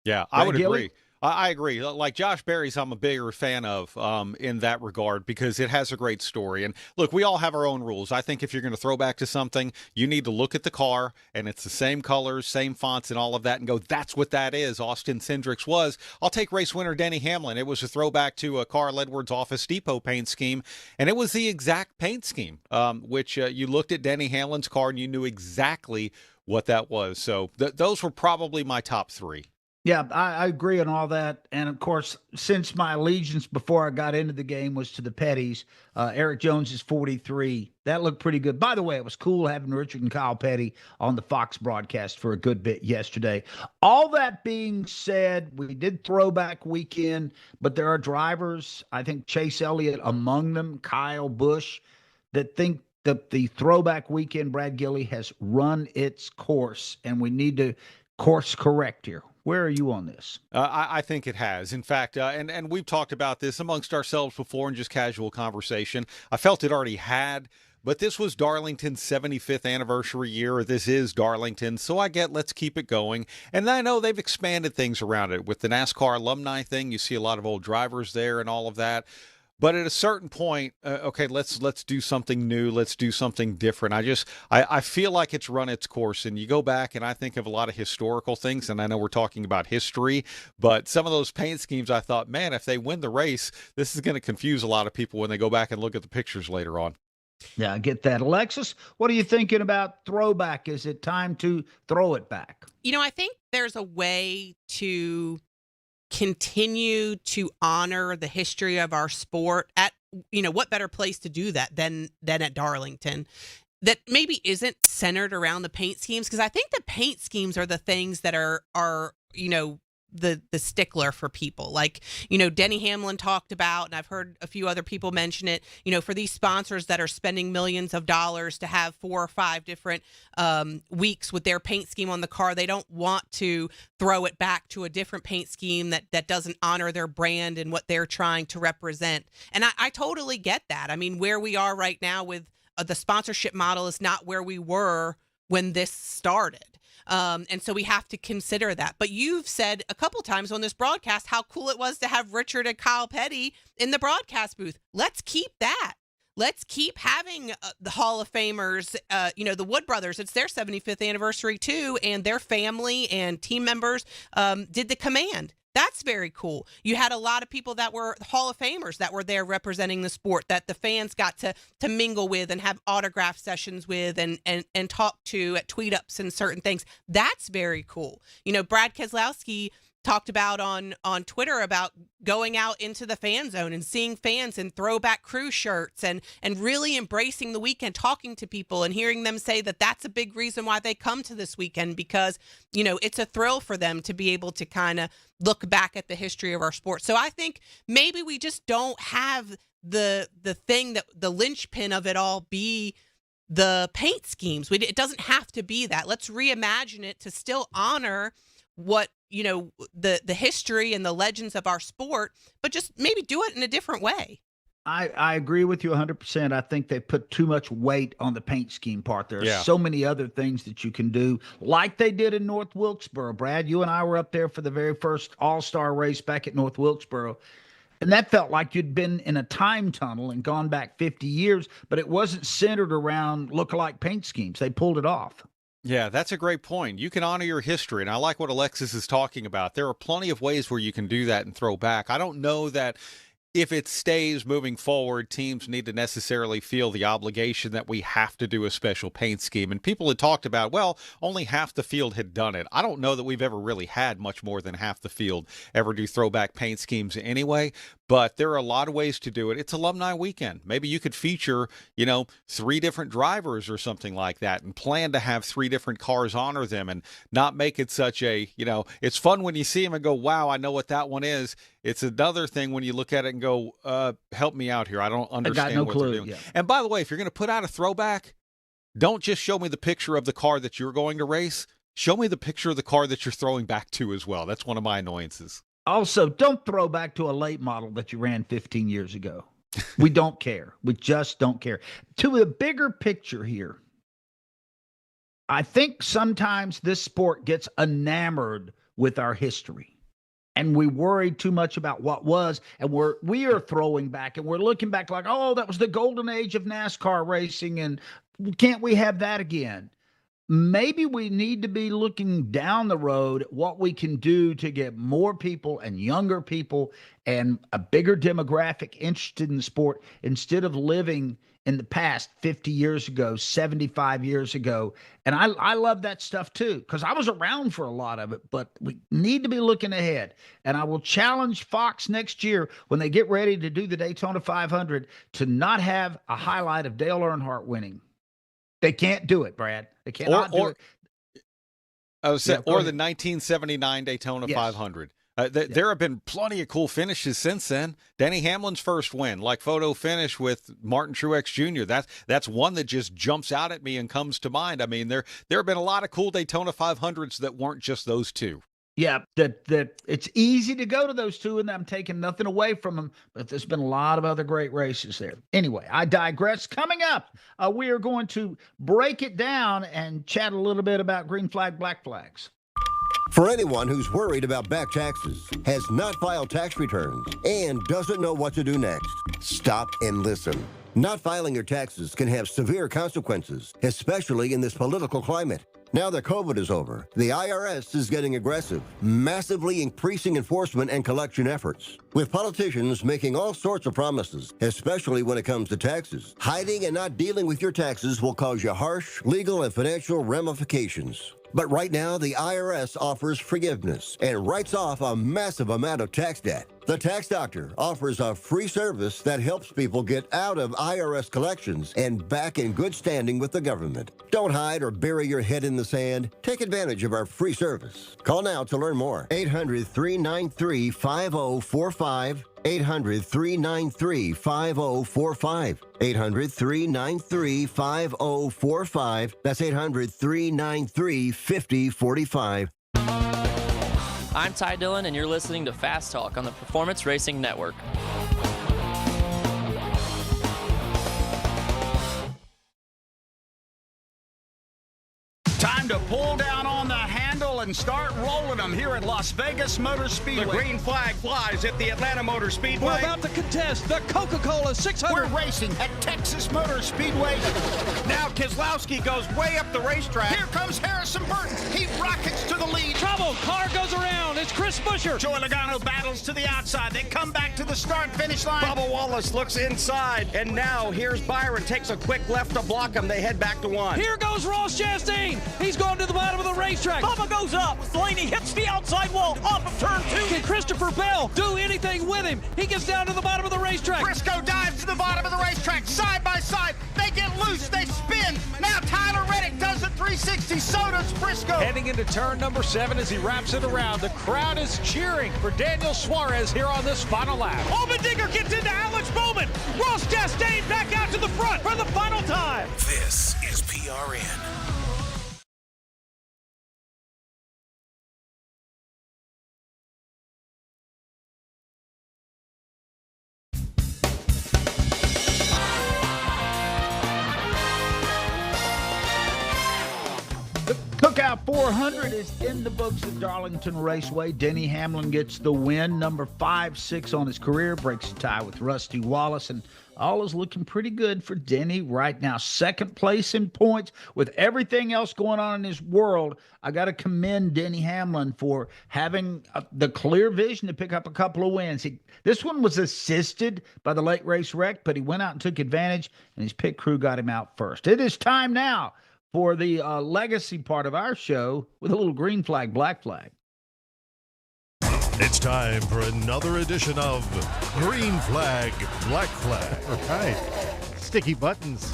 Yeah, I would agree. I agree. Like Josh Berry's, I'm a bigger fan of in that regard because it has a great story. And look, we all have our own rules. I think if you're going to throw back to something, you need to look at the car and it's the same colors, same fonts and all of that and go, that's what that is. Austin Cindric's was. I'll take race winner Denny Hamlin. It was a throwback to a Carl Edwards Office Depot paint scheme. And it was the exact paint scheme, which you looked at Denny Hamlin's car and you knew exactly what that was. So those were probably my top 3. Yeah, I agree on all that. And, of course, since my allegiance before I got into the game was to the Petties, Eric Jones is 43. That looked pretty good. By the way, it was cool having Richard and Kyle Petty on the Fox broadcast for a good bit yesterday. All that being said, we did throwback weekend, but there are drivers, I think Chase Elliott among them, Kyle Busch, that think that the throwback weekend, Brad Gilley, has run its course, and we need to course correct here. Where are you on this? I think it has. In fact, and we've talked about this amongst ourselves before in just casual conversation. I felt it already had, but this was Darlington's 75th anniversary year. This is Darlington, so I get let's keep it going. And I know they've expanded things around it. With the NASCAR alumni thing, you see a lot of old drivers there and all of that. But at a certain point, okay, let's do something new. Let's do something different. I feel like it's run its course. And you go back and I think of a lot of historical things. And I know we're talking about history, but some of those paint schemes, I thought, man, if they win the race, this is going to confuse a lot of people when they go back and look at the pictures later on. Yeah, I get that. Alexis, what are you thinking about throwback? Is it time to throw it back? You know, I think there's a way to continue to honor the history of our sport at, what better place to do that than at Darlington, that maybe isn't centered around the paint schemes. Because I think the paint schemes are the things that are the stickler for people. Like, Denny Hamlin talked about, and I've heard a few other people mention it, for these sponsors that are spending millions of dollars to have 4 or 5 different weeks with their paint scheme on the car, they don't want to throw it back to a different paint scheme that doesn't honor their brand and what they're trying to represent. And I totally get that. I mean, where we are right now with the sponsorship model is not where we were when this started. And so we have to consider that. But you've said a couple times on this broadcast how cool it was to have Richard and Kyle Petty in the broadcast booth. Let's keep that. Let's keep having the Hall of Famers, the Wood brothers. It's their 75th anniversary too, and their family and team members did the command. That's very cool. You had a lot of people that were Hall of Famers that were there representing the sport that the fans got to mingle with and have autograph sessions with and talk to at tweet ups and certain things. That's very cool. Brad Keselowski talked about on Twitter about going out into the fan zone and seeing fans in throwback crew shirts and really embracing the weekend, talking to people and hearing them say that that's a big reason why they come to this weekend because, it's a thrill for them to be able to kind of look back at the history of our sport. So I think maybe we just don't have the thing that the linchpin of it all be the paint schemes. It doesn't have to be that. Let's reimagine it to still honor what the history and the legends of our sport, but just maybe do it in a different way. I agree with you 100%. I think they put too much weight on the paint scheme part. There are so many other things that you can do, like they did in North Wilkesboro. Brad, you and I were up there for the very first All-Star race back at North Wilkesboro, and that felt like you'd been in a time tunnel and gone back 50 years, but it wasn't centered around look-alike paint schemes. They pulled it off. Yeah, that's a great point. You can honor your history, and I like what Alexis is talking about. There are plenty of ways where you can do that and throw back. I don't know that if it stays moving forward, teams need to necessarily feel the obligation that we have to do a special paint scheme. And people had talked about, well, only half the field had done it. I don't know that we've ever really had much more than half the field ever do throwback paint schemes anyway. but there are a lot of ways to do it. It's alumni weekend. Maybe you could feature, 3 different drivers or something like that and plan to have 3 different cars honor them and not make it such a, it's fun when you see them and go, wow, I know what that one is. It's another thing when you look at it and go, help me out here. I don't understand what they're doing. Yeah. And by the way, if you're going to put out a throwback, don't just show me the picture of the car that you're going to race. Show me the picture of the car that you're throwing back to as well. That's one of my annoyances. Also, don't throw back to a late model that you ran 15 years ago. We don't care. We just don't care. To the bigger picture here, I think sometimes this sport gets enamored with our history. And we worry too much about what was, and we are throwing back, and we're looking back like, oh, that was the golden age of NASCAR racing, and can't we have that again? Maybe we need to be looking down the road at what we can do to get more people and younger people and a bigger demographic interested in the sport instead of living in the past 50 years ago, 75 years ago. And I love that stuff too, because I was around for a lot of it, but we need to be looking ahead. And I will challenge Fox next year when they get ready to do the Daytona 500 to not have a highlight of Dale Earnhardt winning. They can't do it, Brad. They cannot do it. I was saying, or the 1979 Daytona 500. There have been plenty of cool finishes since then. Denny Hamlin's first win, like photo finish with Martin Truex Jr. That's one that just jumps out at me and comes to mind. I mean, there have been a lot of cool Daytona 500s that weren't just those two. Yeah, that it's easy to go to those two, and I'm taking nothing away from them, but there's been a lot of other great races there. Anyway, I digress. Coming up, we are going to break it down and chat a little bit about green flag, black flags. For anyone who's worried about back taxes, has not filed tax returns, and doesn't know what to do next, stop and listen. Not filing your taxes can have severe consequences, especially in this political climate. Now that COVID is over, the IRS is getting aggressive, massively increasing enforcement and collection efforts. With politicians making all sorts of promises, especially when it comes to taxes, hiding and not dealing with your taxes will cause you harsh legal and financial ramifications. But right now, the IRS offers forgiveness and writes off a massive amount of tax debt. The Tax Doctor offers a free service that helps people get out of IRS collections and back in good standing with the government. Don't hide or bury your head in the sand. Take advantage of our free service. Call now to learn more. 800-393-5045. 800-393-5045. 800-393-5045. That's 800-393-5045. I'm Ty Dillon, and you're listening to Fast Talk on the Performance Racing Network. Time to pull down on the handle and start rolling them here at Las Vegas Motor Speedway. The green flag flies at the Atlanta Motor Speedway. We're about to contest the Coca-Cola 600. We're racing at Texas Motor Speedway. Now Keselowski goes way up the racetrack. Here comes Harrison Burton. He rockets to the lead. Trouble. Car goes around. It's Chris Buescher. Joey Logano battles to the outside. They come back to the start-finish line. Bubba Wallace looks inside. And now here's Byron. Takes a quick left to block him. They head back to one. Here goes Ross Chastain. He's going to the bottom of the racetrack. Bubba goes up. Blaney hits the outside wall off of turn 2. Can Christopher Bell do anything with him? He gets down to the bottom of the racetrack. Briscoe dives to the bottom of the racetrack. Side by side. They get loose. They spin. Now Tyler Reddick does the 360. So does Briscoe. Heading into turn number 7 as he wraps it around. The crowd is cheering for Daniel Suarez here on this final lap. Allmendinger gets into Alex Bowman. Ross Chastain back out to the front for the final time. This is PRN. Cookout 400 is in the books at Darlington Raceway. Denny Hamlin gets the win, number 5-6 on his career, breaks a tie with Rusty Wallace, and all is looking pretty good for Denny right now. Second place in points with everything else going on in his world. I got to commend Denny Hamlin for having the clear vision to pick up a couple of wins. This one was assisted by the late race wreck, but he went out and took advantage, and his pit crew got him out first. It is time now for the legacy part of our show with a little green flag, black flag. It's time for another edition of Green Flag, Black Flag. All right. Sticky buttons.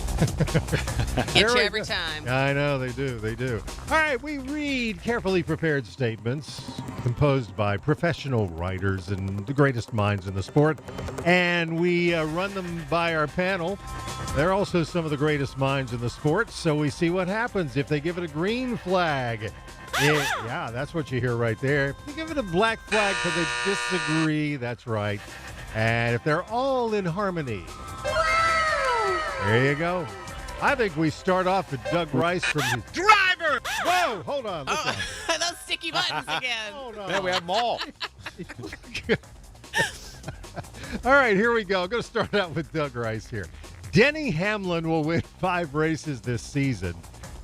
Get you every time. I know, they do. They do. All right, we read carefully prepared statements composed by professional writers and the greatest minds in the sport, and we run them by our panel. They're also some of the greatest minds in the sport, so we see what happens if they give it a green flag. Yeah, that's what you hear right there. If you give it a black flag because they disagree, that's right. And if they're all in harmony, there you go. I think we start off with Doug Rice from his Driver! Whoa, hold on. Listen. Those sticky buttons again. Hold on. Yeah, we have them all. All right, here we go. I'm going to start out with Doug Rice here. Denny Hamlin will win 5 races this season,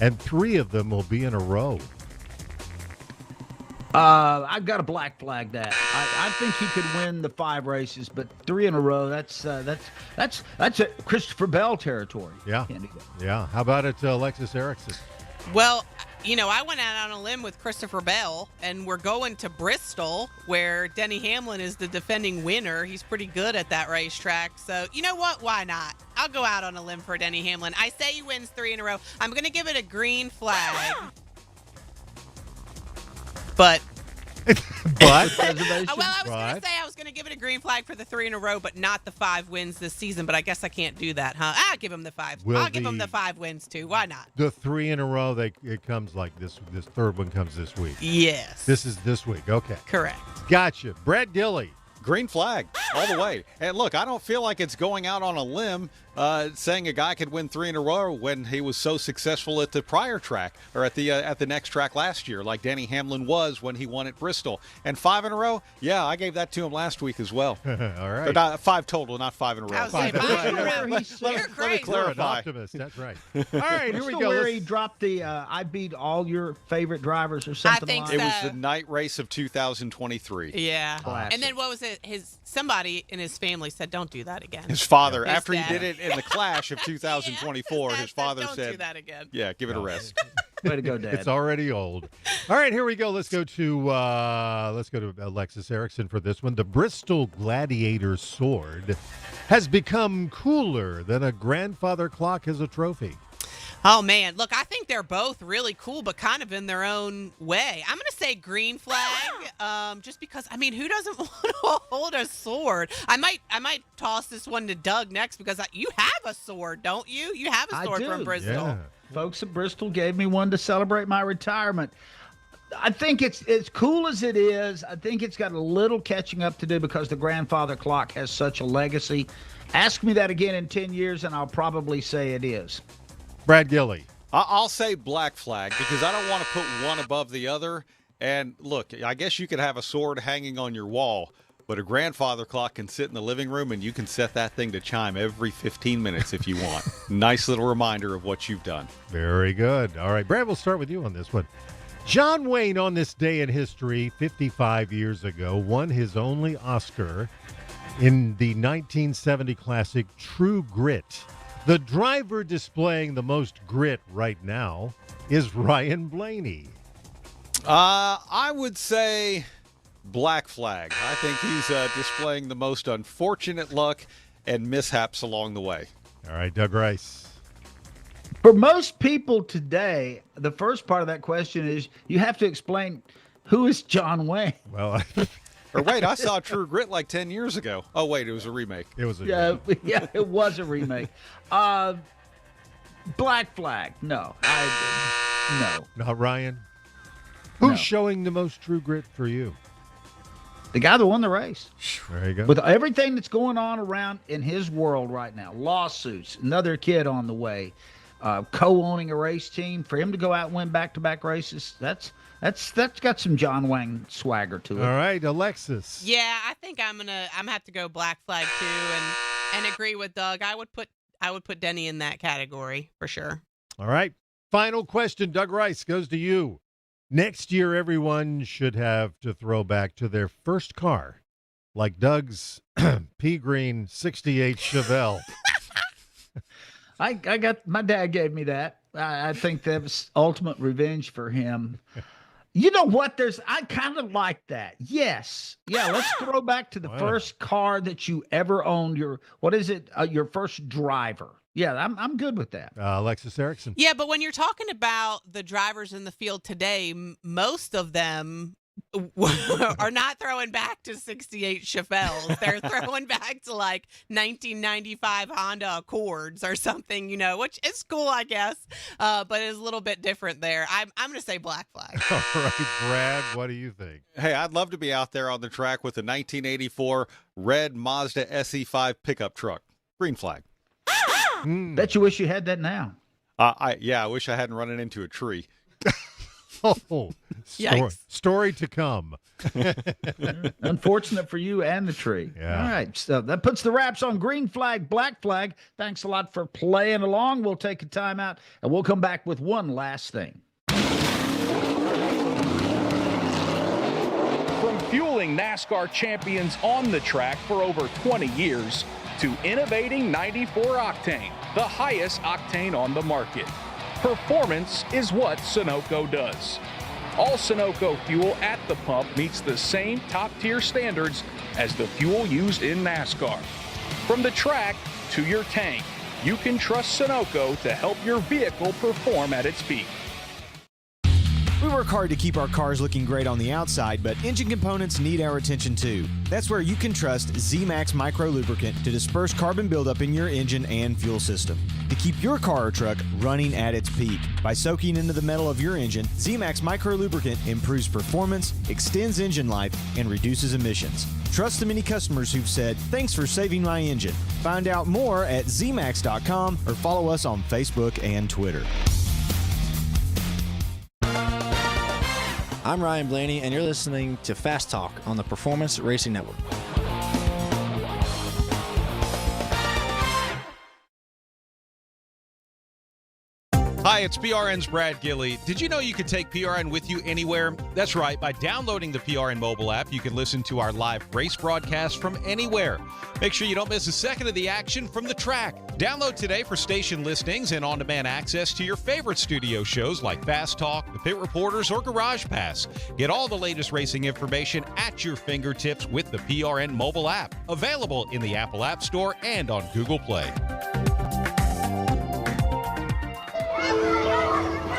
and 3 of them will be in a row. I've got a black flag that. I think he could win the 5 races, but 3 in a row, that's a Christopher Bell territory. Yeah. Yeah. How about it, Alexis Erickson? Well, I went out on a limb with Christopher Bell, and we're going to Bristol, where Denny Hamlin is the defending winner. He's pretty good at that racetrack. So, you know what? Why not? I'll go out on a limb for Denny Hamlin. I say he wins 3 in a row. I'm going to give it a green flag. But But well, I was going to say I was going to give it a green flag for the 3 in a row, but not the 5 wins this season. But I guess I can't do that, huh? I'll give him the 5. I'll give him the 5 wins too. Why not? The 3 in a row, it comes like this. This third one comes this week. Yes. This is this week. Okay. Correct. Gotcha. Brett Gilly. Green flag all the way. And look, I don't feel like it's going out on a limb saying a guy could win 3 in a row when he was so successful at the prior track or at the next track last year, like Denny Hamlin was when he won at Bristol. And 5 in a row, yeah, I gave that to him last week as well. All right. But not 5 total, not 5 in a row. I was saying 5 in a row. Let me clarify. Optimist. That's right. All right, here we go. Where he dropped the I beat all your favorite drivers or something. I think like so. It was the night race of 2023. Yeah. Classic. And then what was it? Somebody in his family said, "Don't do that again." His father, His after dad. he did it in the Clash of 2024, his father Don't said, do that again. "Yeah, give it a rest." Way to go, Dad. It's already old. All right, here we go. Let's go to Alexis Erickson for this one. The Bristol Gladiator sword has become cooler than a grandfather clock as a trophy. Oh, man. Look, I think they're both really cool, but kind of in their own way. I'm going to say green flag, just because, who doesn't want to hold a sword? I might toss this one to Doug next because you have a sword, don't you? You have a sword from Bristol. Yeah. Folks at Bristol gave me one to celebrate my retirement. I think it's as cool as it is. I think it's got a little catching up to do because the grandfather clock has such a legacy. Ask me that again in 10 years, and I'll probably say it is. Brad Gilly. I'll say black flag because I don't want to put one above the other. And look, I guess you could have a sword hanging on your wall, but a grandfather clock can sit in the living room and you can set that thing to chime every 15 minutes if you want. Nice little reminder of what you've done. Very good. All right, Brad, we'll start with you on this one. John Wayne, on this day in history, 55 years ago, won his only Oscar in the 1970 classic True Grit. The driver displaying the most grit right now is Ryan Blaney. I would say black flag. I think he's displaying the most unfortunate luck and mishaps along the way. All right, Doug Rice. For most people today, the first part of that question is you have to explain who is John Wayne. Well, or wait, I saw True Grit like 10 years ago. Oh, wait, it was a remake. It was a remake. Yeah, it was a remake. Black flag. No. No. Not Ryan? Who's No. showing the most true grit for you? The guy that won the race. There you go. With everything that's going on around in his world right now, lawsuits, another kid on the way, co-owning a race team, for him to go out and win back-to-back races, that's got some John Wayne swagger to it. All right, Alexis. Yeah, I think I'm gonna have to go black flag too, and agree with Doug. I would put Denny in that category for sure. All right. Final question, Doug Rice, goes to you. Next year, everyone should have to throw back to their first car, like Doug's pea green 68 Chevelle. I got my dad gave me that. I think that was ultimate revenge for him. You know what? I kind of like that. Yes. Yeah. Let's throw back to the first car that you ever owned. Your first driver. Yeah, I'm good with that. Alexis Erickson. Yeah, but when you're talking about the drivers in the field today, most of them are not throwing back to 68 Chevelles. They're throwing back to like 1995 Honda Accords or something, which is cool, I guess, but it's a little bit different there. I'm going to say black flag. All right, Brad, what do you think? Hey, I'd love to be out there on the track with a 1984 red Mazda SE5 pickup truck. Green flag. Bet you wish you had that now. I wish I hadn't run it into a tree. Story to come. Unfortunate for you and the tree. Yeah. All right, so that puts the wraps on green flag, black flag. Thanks a lot for playing along. We'll take a timeout, and we'll come back with one last thing. From fueling NASCAR champions on the track for over 20 years to innovating 94 octane, the highest octane on the market. Performance is what Sunoco does. All Sunoco fuel at the pump meets the same top-tier standards as the fuel used in NASCAR. From the track to your tank, you can trust Sunoco to help your vehicle perform at its peak. We work hard to keep our cars looking great on the outside, but engine components need our attention too. That's where you can trust Z-Max Micro Lubricant to disperse carbon buildup in your engine and fuel system. To keep your car or truck running at its peak. By soaking into the metal of your engine, Z-Max Micro Lubricant improves performance, extends engine life, and reduces emissions. Trust the many customers who've said, "Thanks for saving my engine." Find out more at zmax.com or follow us on Facebook and Twitter. I'm Ryan Blaney, and you're listening to Fast Talk on the Performance Racing Network. Hi, it's PRN's Brad Gilley. Did you know you could take PRN with you anywhere? That's right. By downloading the PRN mobile app, you can listen to our live race broadcast from anywhere. Make sure you don't miss a second of the action from the track. Download today for station listings and on-demand access to your favorite studio shows like Fast Talk, The Pit Reporters, or Garage Pass. Get all the latest racing information at your fingertips with the PRN mobile app. Available in the Apple App Store and on Google Play.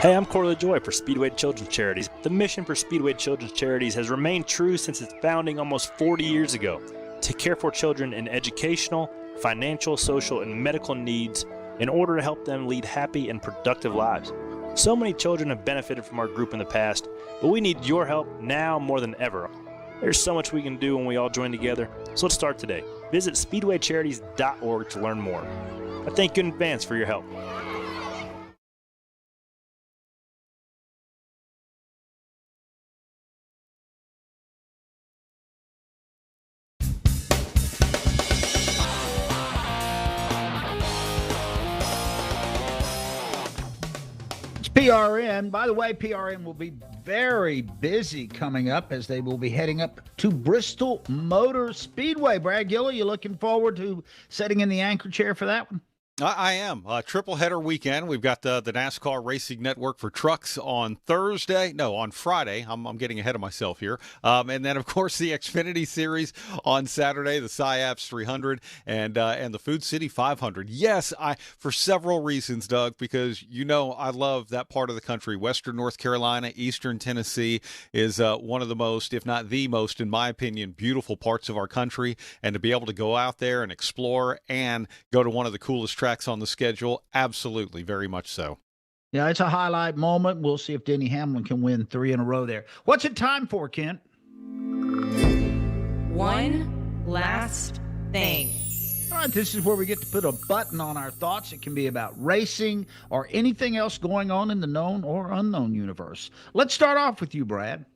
Hey, I'm Corley Joy for Speedway Children's Charities. The mission for Speedway Children's Charities has remained true since its founding almost 40 years ago, to care for children in educational, financial, social, and medical needs in order to help them lead happy and productive lives. So many children have benefited from our group in the past, but we need your help now more than ever. There's so much we can do when we all join together, so let's start today. Visit speedwaycharities.org to learn more. I thank you in advance for your help. PRN. By the way, PRN will be very busy coming up as they will be heading up to Bristol Motor Speedway. Brad Gilley, you looking forward to sitting in the anchor chair for that one? I am. Triple header weekend. We've got the NASCAR Racing Network for trucks on Friday. I'm getting ahead of myself here. And then, of course, the Xfinity Series on Saturday, the SciAps 300 and the Food City 500. Yes, for several reasons, Doug, because I love that part of the country. Western North Carolina, Eastern Tennessee is one of the most, if not the most, in my opinion, beautiful parts of our country. And to be able to go out there and explore and go to one of the coolest tracks on the schedule, absolutely, very much so. Yeah, it's a highlight moment. We'll see if Denny Hamlin can win 3 in a row there. What's it time for, Kent? One last thing. All right, this is where we get to put a button on our thoughts. It can be about racing or anything else going on in the known or unknown universe. Let's start off with you, Brad.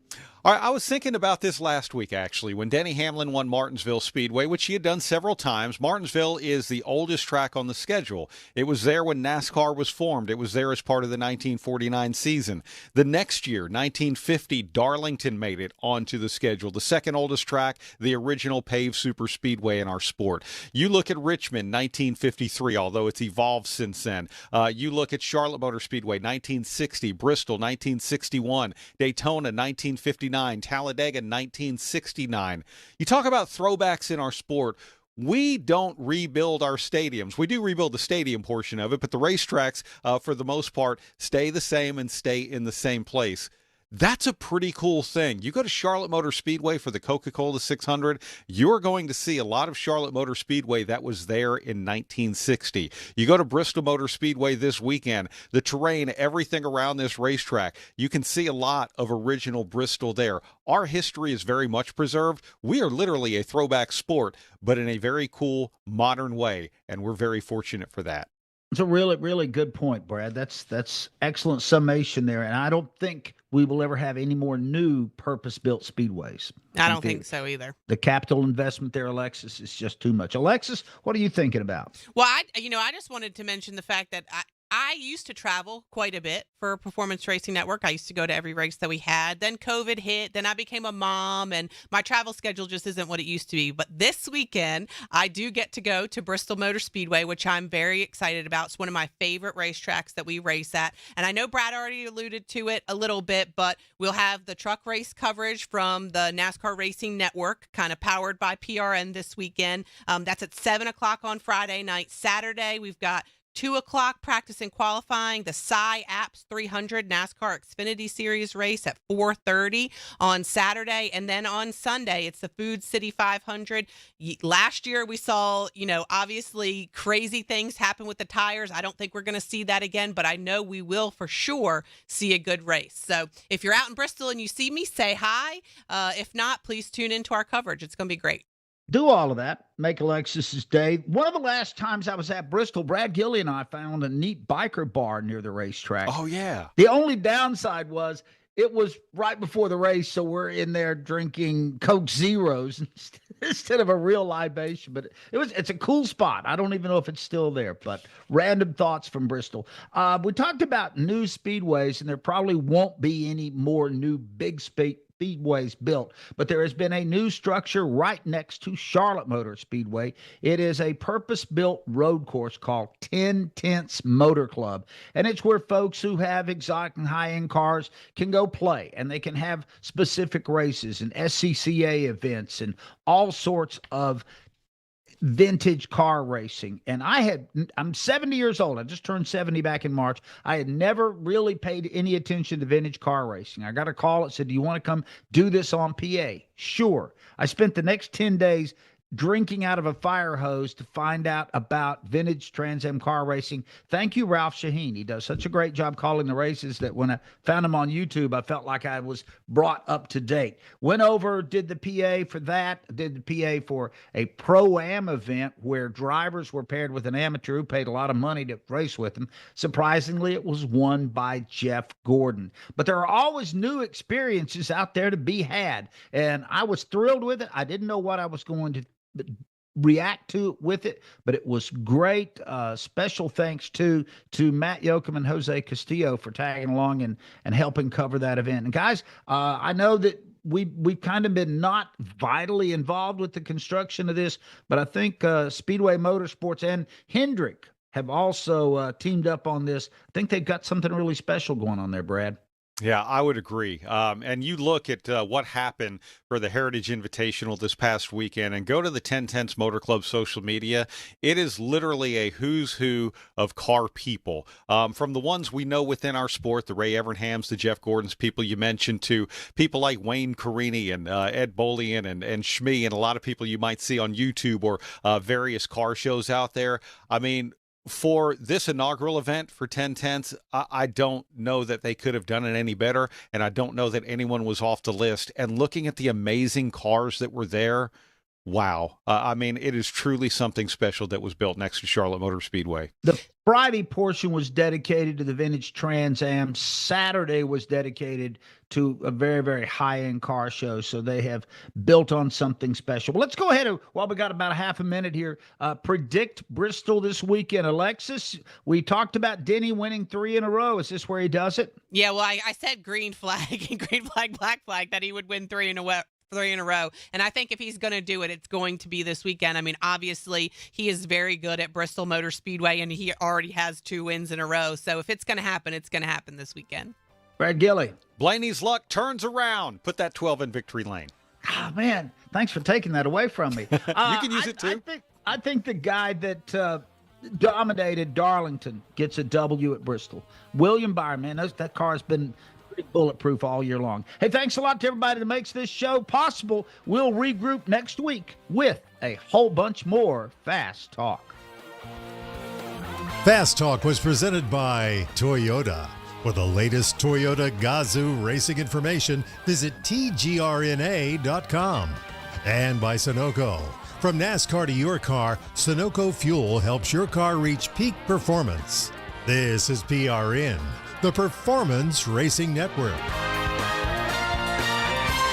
All All right, I was thinking about this last week, actually, when Denny Hamlin won Martinsville Speedway, which he had done several times. Martinsville is the oldest track on the schedule. It was there when NASCAR was formed. It was there as part of the 1949 season. The next year, 1950, Darlington made it onto the schedule, the second oldest track, the original paved super speedway in our sport. You look at Richmond, 1953, although it's evolved since then. You look at Charlotte Motor Speedway, 1960, Bristol, 1961, Daytona, 1959, Talladega, 1969. You talk about throwbacks in our sport. We don't rebuild our stadiums. We do rebuild the stadium portion of it, but the racetracks, for the most part, stay the same and stay in the same place. That's a pretty cool thing. You go to Charlotte Motor Speedway for the Coca-Cola 600, you're going to see a lot of Charlotte Motor Speedway that was there in 1960. You go to Bristol Motor Speedway this weekend, the terrain, everything around this racetrack, you can see a lot of original Bristol there. Our history is very much preserved. We are literally a throwback sport, but in a very cool, modern way, and we're very fortunate for that. It's a really, really good point, Brad. That's excellent summation there. And I don't think we will ever have any more new purpose-built speedways. I don't think so either. The capital investment there, Alexis, is just too much. Alexis, what are you thinking about? Well, I just wanted to mention the fact that I used to travel quite a bit for Performance Racing Network. I used to go to every race that we had. Then COVID hit. Then I became a mom, and my travel schedule just isn't what it used to be. But this weekend, I do get to go to Bristol Motor Speedway, which I'm very excited about. It's one of my favorite racetracks that we race at. And I know Brad already alluded to it a little bit, but we'll have the truck race coverage from the NASCAR Racing Network, kind of powered by PRN this weekend. That's at 7 o'clock on Friday night. Saturday, we've got 2 o'clock practice and qualifying, the Sci Apps 300 NASCAR Xfinity Series race at 4:30 on Saturday. And then on Sunday, it's the Food City 500. Last year, we saw, obviously crazy things happen with the tires. I don't think we're going to see that again, but I know we will for sure see a good race. So if you're out in Bristol and you see me, say hi. If not, please tune into our coverage. It's going to be great. Do all of that. Make Alexis's day. One of the last times I was at Bristol, Brad Gilly and I found a neat biker bar near the racetrack. Oh, yeah. The only downside was it was right before the race, so we're in there drinking Coke Zeros instead of a real libation. But it's a cool spot. I don't even know if it's still there, but random thoughts from Bristol. We talked about new speedways, and there probably won't be any more new big speedways built, but there has been a new structure right next to Charlotte Motor Speedway. It is a purpose-built road course called 10 Tenths Motor Club, and it's where folks who have exotic and high-end cars can go play, and they can have specific races and SCCA events and all sorts of vintage car racing. And I'm 70 years old. I just turned 70 back in March. I had never really paid any attention to vintage car racing. I got a call that said, "Do you want to come do this on PA?" Sure. I spent the next 10 days drinking out of a fire hose to find out about vintage Trans Am car racing. Thank you, Ralph Shaheen. He does such a great job calling the races that when I found him on YouTube, I felt like I was brought up to date. Went over, did the PA for that, did the PA for a Pro-Am event where drivers were paired with an amateur who paid a lot of money to race with them. Surprisingly, it was won by Jeff Gordon. But there are always new experiences out there to be had, and I was thrilled with it. I didn't know what I was going to react to with it, but it was great. Special thanks to Matt Yoakum and Jose Castillo for tagging along and helping cover that event. And guys, I know that we've kind of been not vitally involved with the construction of this, but I think Speedway Motorsports and Hendrick have also teamed up on this. I think they've got something really special going on there, Brad. Yeah, I would agree. And you look at what happened for the Heritage Invitational this past weekend and go to the 10 Tenths Motor Club social media. It is literally a who's who of car people. From the ones we know within our sport, the Ray Evernhams, the Jeff Gordons, people you mentioned, to people like Wayne Carini and Ed Bolian and Shmee and a lot of people you might see on YouTube or various car shows out there. I mean, for this inaugural event for 10 Tenths, I don't know that they could have done it any better, and I don't know that anyone was off the list. And looking at the amazing cars that were there, wow. I mean, it is truly something special that was built next to Charlotte Motor Speedway. The Friday portion was dedicated to the vintage Trans Am. Saturday was dedicated to a very, very high-end car show. So they have built on something special. But let's go ahead and, while we got about a half a minute here, predict Bristol this weekend. Alexis, we talked about Denny winning 3 in a row. Is this where he does it? Yeah, well, I said green flag and green flag, black flag, that he would win 3 in a row. And I think if he's going to do it, it's going to be this weekend. I mean, obviously, he is very good at Bristol Motor Speedway, and he already has 2 wins in a row. So if it's going to happen, it's going to happen this weekend. Brad Gilley. Blaney's luck turns around. Put that 12 in victory lane. Oh, man, thanks for taking that away from me. You can use it, too. I think the guy that dominated Darlington gets a W at Bristol. William Byron, man, that car has been pretty bulletproof all year long. Hey, thanks a lot to everybody that makes this show possible. We'll regroup next week with a whole bunch more Fast Talk. Fast Talk was presented by Toyota. For the latest Toyota Gazoo racing information, visit tgrna.com. And by Sunoco. From NASCAR to your car, Sunoco Fuel helps your car reach peak performance. This is PRN, the Performance Racing Network.